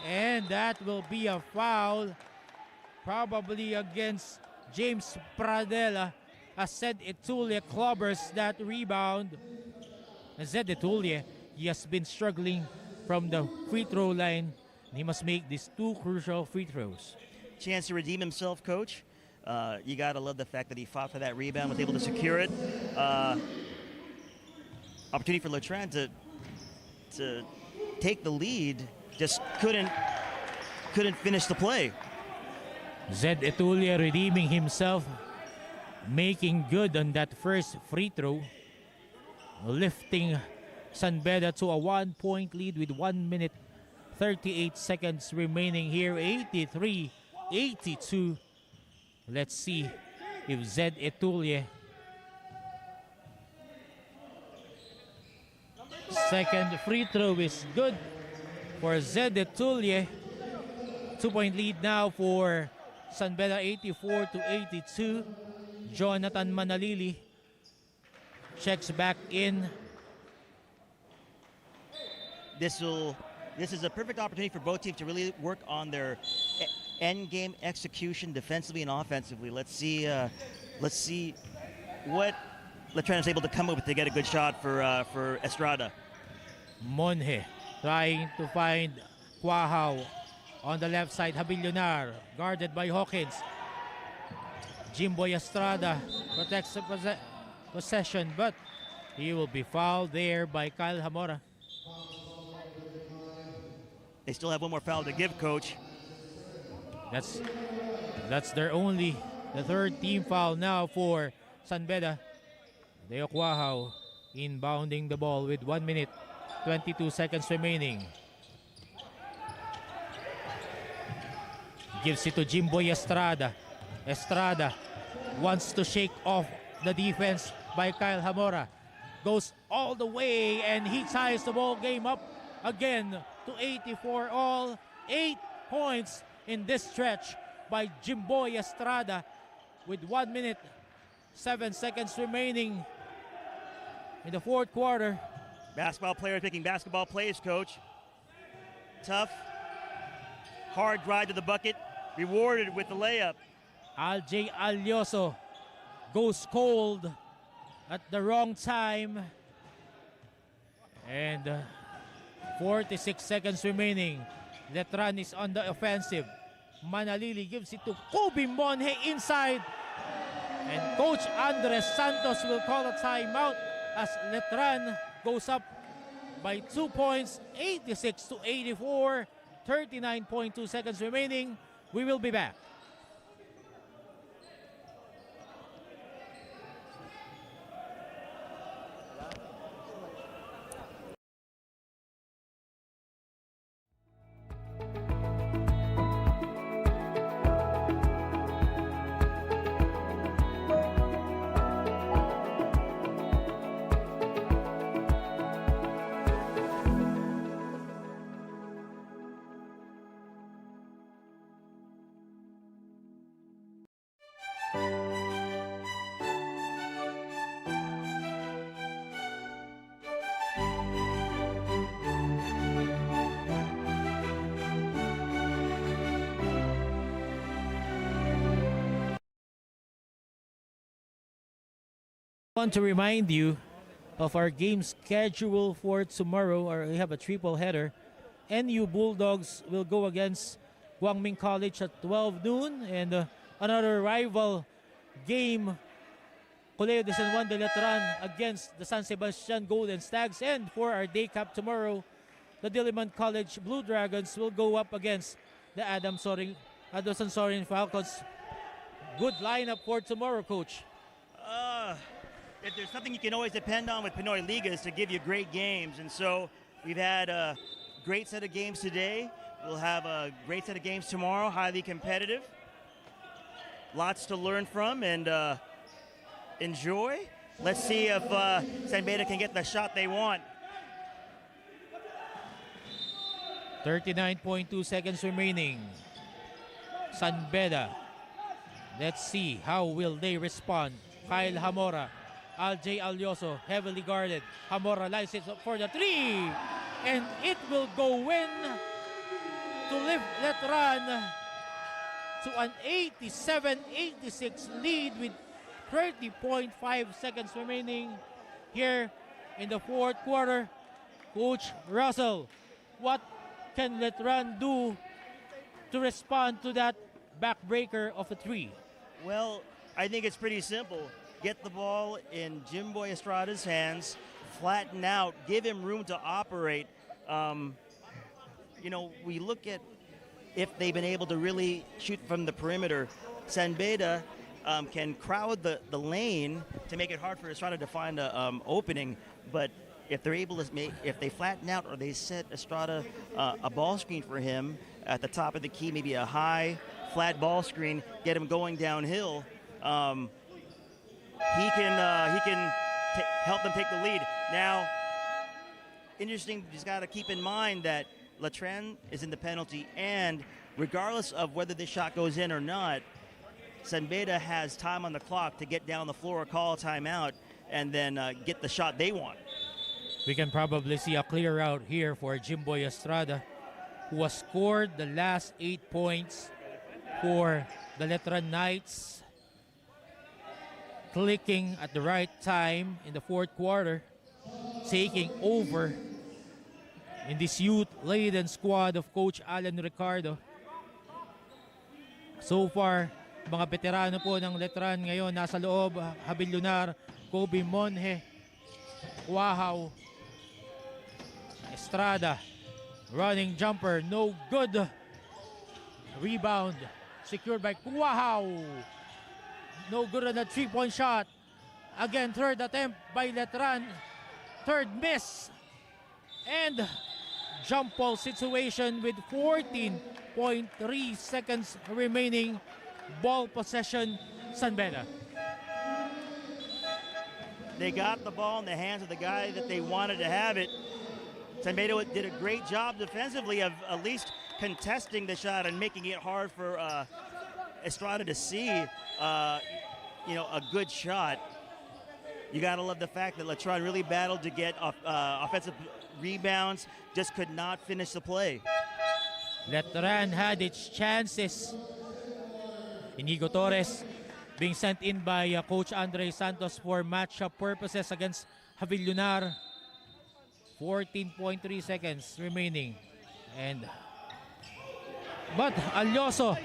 And that will be a foul, probably against James Pradella, as Zed Etulye clobbers that rebound. Zed Etulye, he has been struggling from the free throw line. He must make these 2 crucial free throws. Chance to redeem himself, Coach. You got to love the fact that he fought for that rebound, was able to secure it. Opportunity for Letran to take the lead, just couldn't finish the play. Zed Etulye redeeming himself, making good on that first free throw, lifting San Beda to a 1-point lead with 1 minute 38 seconds remaining here. 83-82. Let's see if Zed Etulye, second free throw is good for Zed Etulye. 2-point lead now for San Beda, 84-82. Jonathan Manalili checks back in. This is a perfect opportunity for both teams to really work on their end game execution defensively and offensively. Let's see what Letran is able to come up with to get a good shot for Estrada. Monje trying to find Cuahaw on the left side. Habillonar guarded by Hawkins. Jimboy Estrada protects the possession, but he will be fouled there by Kyle Hamora. They still have one more foul to give, Coach. That's their the third team foul now for San Beda. Deo Cuajao inbounding the ball with 1 minute, 22 seconds remaining. Gives it to Jimboy Estrada. Estrada wants to shake off the defense by Kyle Hamora. Goes all the way and he ties the ball game up again to 84 all. 8 points in this stretch by Jimboy Estrada with 1 minute, 7 seconds remaining in the fourth quarter. Basketball players making basketball plays, coach. Tough, hard drive to the bucket, rewarded with the layup. Aljay Alyoso goes cold at the wrong time. And 46 seconds remaining. Letran is on the offensive. Manalili gives it to Kobe Monje inside. And Coach Andres Santos will call a timeout as Letran goes up by 2 points, 86 to 84, 39.2 seconds remaining. We will be back. I want to remind you of our game schedule for tomorrow. We have a triple header. NU Bulldogs will go against Guangming College at 12 noon, and another rival game, Colegio de San Juan de Letran against the San Sebastian Golden Stags. And for our day cap tomorrow, the Diliman College Blue Dragons will go up against the Adamson Sorin Falcons. Good lineup for tomorrow, Coach. If there's something you can always depend on with Pinoy Liga is to give you great games. And so we've had a great set of games today. We'll have a great set of games tomorrow, highly competitive. Lots to learn from and enjoy. Let's see if San Beda can get the shot they want. 39.2 seconds remaining. San Beda. Let's see how will they respond. Kyle Hamora. Aljay Alyoso heavily guarded. Hamora lights it up for the three. And it will go in to lift Letran to an 87-86 lead with 30.5 seconds remaining here in the fourth quarter. Coach Russell, what can Letran do to respond to that backbreaker of a three? Well, I think it's pretty simple. Get the ball in Jimboy Estrada's hands, flatten out, give him room to operate. You know, we look at if they've been able to really shoot from the perimeter. San Beda can crowd the lane to make it hard for Estrada to find an opening, but if they're able to if they flatten out or they set Estrada a ball screen for him at the top of the key, maybe a high, flat ball screen, get him going downhill, he can help them take the lead. Now, interesting, he's got to keep in mind that Letran is in the penalty, and regardless of whether this shot goes in or not, San Beda has time on the clock to get down the floor, call a timeout, and then get the shot they want. We can probably see a clear out here for Jimboy Estrada, who has scored the last 8 points for the Letran Knights. Clicking at the right time in the fourth quarter, taking over in this youth-laden squad of Coach Alan Ricardo. So far, mga veterano po ng Letran ngayon nasa loob. Habilunar, Kobe Monje, Cuajao, Estrada, running jumper, no good. Rebound, secured by Cuajao. No good on the three-point shot. Again, third attempt by Letran. Third miss. And jump ball situation with 14.3 seconds remaining. Ball possession, San Beda. They got the ball in the hands of the guy that they wanted to have it. San Beda did a great job defensively of at least contesting the shot and making it hard for Estrada to see, a good shot. You gotta love the fact that Letran really battled to get offensive rebounds, just could not finish the play. Letran had its chances. Inigo Torres being sent in by Coach Andre Santos for matchup purposes against Javillunar. 14.3 seconds remaining. But Alyoso,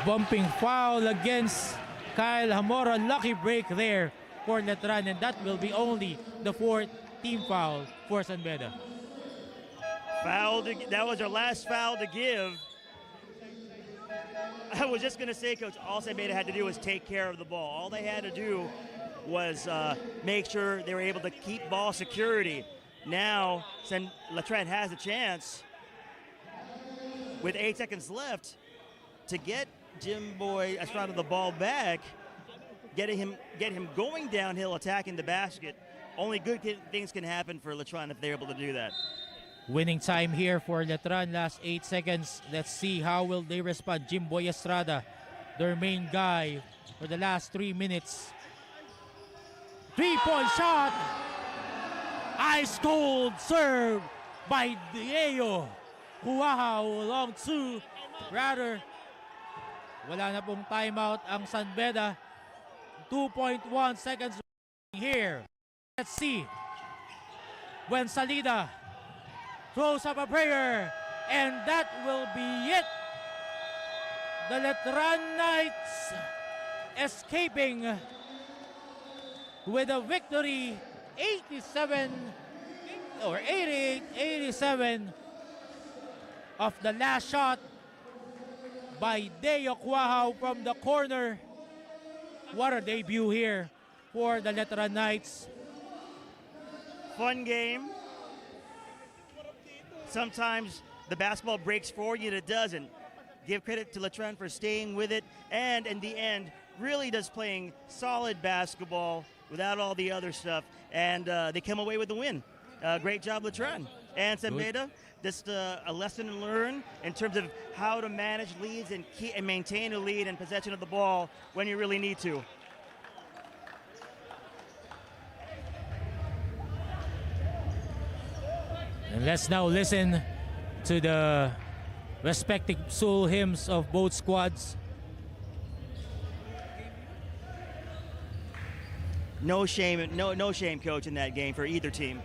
bumping foul against Kyle Hamora. Lucky break there for Letran, and that will be only the 4th team foul for San Beda. That was our last foul to give. I was just going to say, Coach, all San Beda had to do was take care of the ball. All they had to do was make sure they were able to keep ball security. Now, Letran has a chance with 8 seconds left to get Jim Boy Estrada the ball back, get him going downhill, attacking the basket. Only good things can happen for Letran if they're able to do that. Winning time here for Letran, last 8 seconds. Let's see how will they respond. Jim Boy Estrada, their main guy for the last 3 minutes. 3-point shot! Ice cold serve by Diego. Wow, along 2. Rather, wala na pong timeout ang San Beda. 2.1 seconds here. Let's see. When Salida throws up a prayer, and that will be it. The Letran Knights escaping with a victory 88-87 of the last shot by Deo Cuajao from the corner. What a debut here for the Letran Knights. Fun game. Sometimes the basketball breaks for you and it doesn't. Give credit to Letran for staying with it, and in the end, really just playing solid basketball without all the other stuff, and they come away with the win. Great job, Letran. And San Beda, just a lesson learned in terms of how to manage leads and maintain a lead and possession of the ball when you really need to. And let's now listen to the respective soul hymns of both squads. No shame, no shame, Coach, in that game for either team.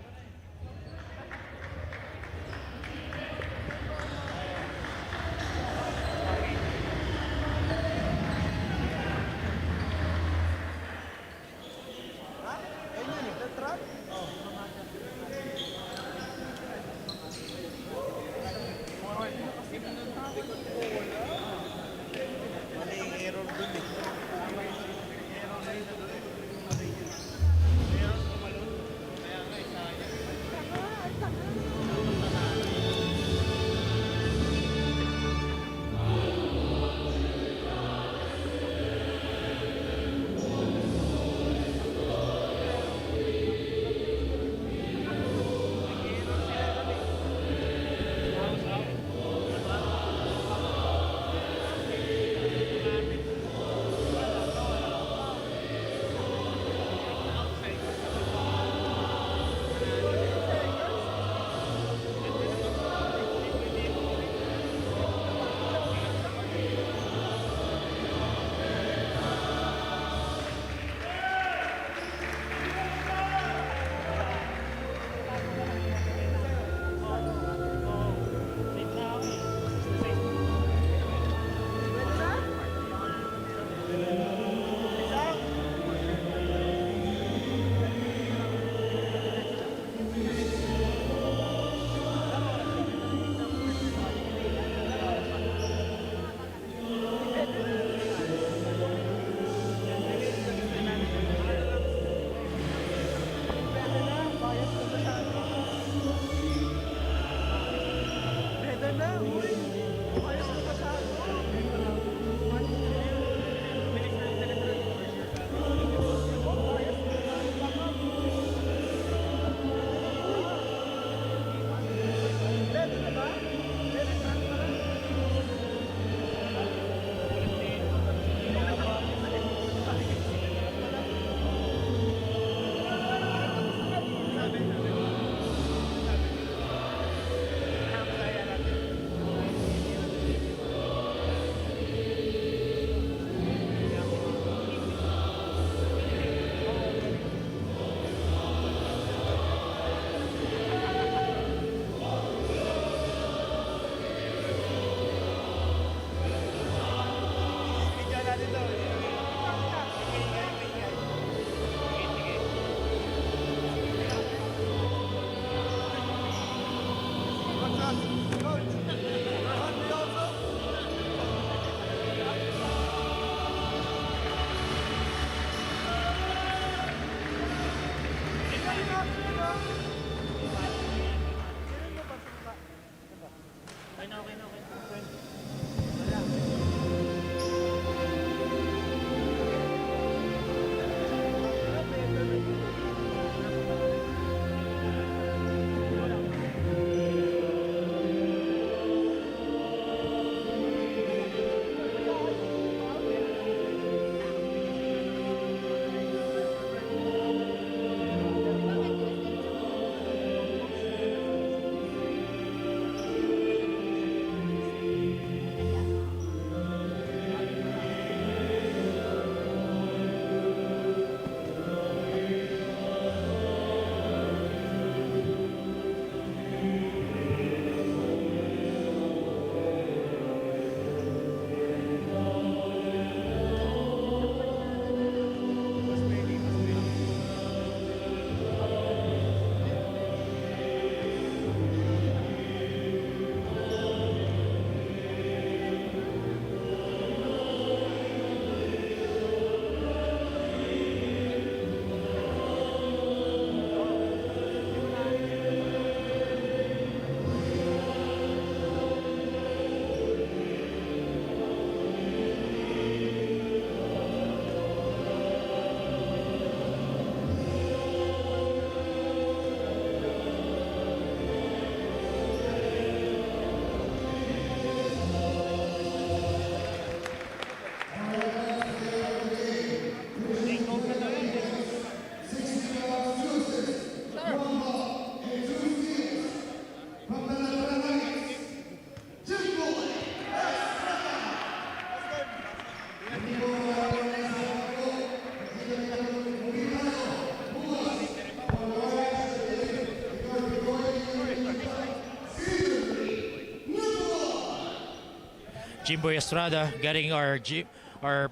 Jimboy Estrada getting our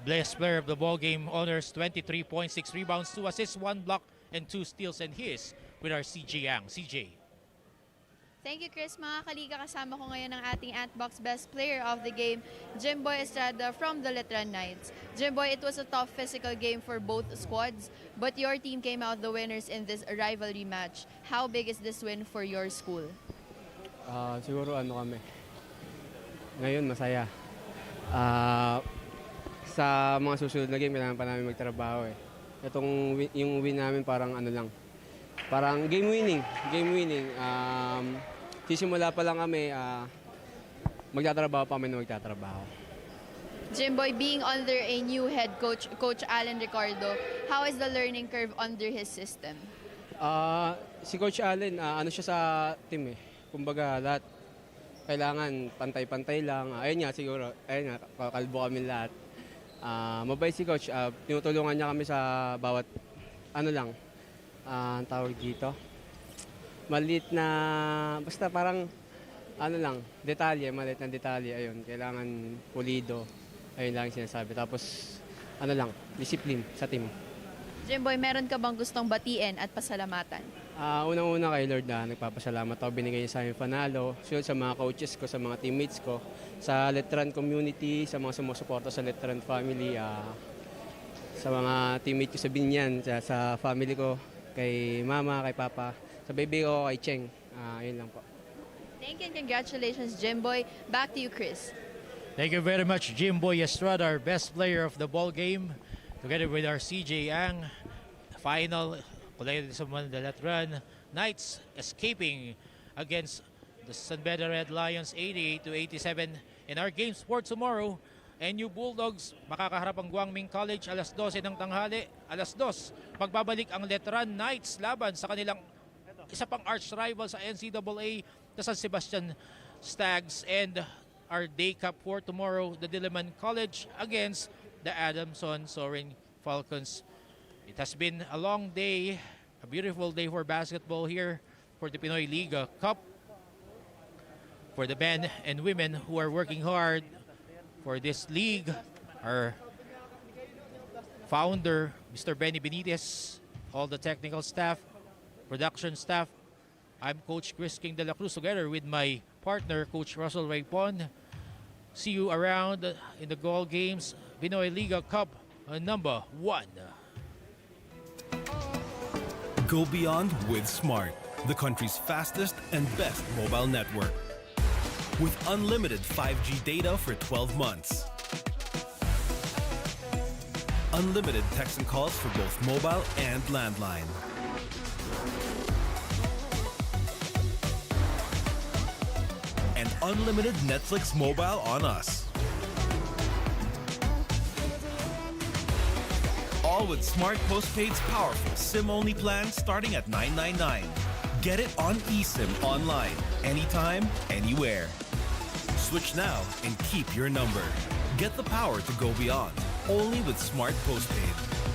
best player of the ball game honors, 23 points, 6 rebounds, 2 assists, 1 block, and 2 steals, and he is with our CJ Yang. CJ. Thank you, Chris. Mga kaliga, kasama ko ngayon ang ating Antbox Best Player of the Game, Jimboy Estrada from the Letran Knights. Jimboy, it was a tough physical game for both squads, but your team came out the winners in this rivalry match. How big is this win for your school? Siguro kami. Ngayon, masaya. Sa mga susunod na game, kailangan pa namin magtrabaho eh. Yung win namin parang parang game winning. Sisimula pa lang kami, magtatrabaho pa kami na magtatrabaho. Jimboy, being under a new head coach, Coach Alan Ricardo, how is the learning curve under his system? Si Coach Allen, siya sa team eh. Kumbaga, lahat kailangan pantay-pantay lang. Ayun nga siguro, kakalbo kami lahat. Mabait si Coach, tinutulungan niya kami sa bawat ang tawag dito. Maliit na, basta parang maliit na detalye, ayun, kailangan pulido. Ayun lang sinasabi. Tapos, discipline sa team. Jimboy, meron ka bang gustong batiin at pasalamatan? Unang-una kay Lord nagpapasalamat ako, binigay niya sa amin panalo. Sunod sa mga coaches ko, sa mga teammates ko, sa Letran community, sa mga sumusuporta sa Letran family, sa mga teammates ko sa Binyan, sa family ko, kay mama, kay papa, sa baby ko, kay Cheng. Yun lang po. Thank you and congratulations, Jimboy. Back to you, Chris. Thank you very much, Jimboy Estrada, our best player of the ball game, together with our CJ Yang. Final, Collegiate the Letran Knights escaping against the San Beda Red Lions 88-87 in our games for tomorrow. NU Bulldogs makakaharap ang Guangming College alas 12 ng tanghali. Alas 2, magbabalik ang Letran Knights laban sa kanilang isa pang arch rival sa NCAA, the San Sebastian Stags, and our day cup for tomorrow, the Diliman College against the Adamson Soaring Falcons. It has been a long day, a beautiful day for basketball here for the PINOYLIGA Cup. For the men and women who are working hard for this league, our founder, Mr. Benny Benitez, all the technical staff, production staff. I'm Coach Chris King de la Cruz together with my partner, Coach Russell Raypon. See you around in the goal games, PINOYLIGA Cup number 1. Go beyond with Smart, the country's fastest and best mobile network. With unlimited 5G data for 12 months. Unlimited text and calls for both mobile and landline. And unlimited Netflix mobile on us. All with Smart Postpaid's powerful SIM-only plan starting at $999. Get it on eSIM online, anytime, anywhere. Switch now and keep your number. Get the power to go beyond, only with Smart Postpaid.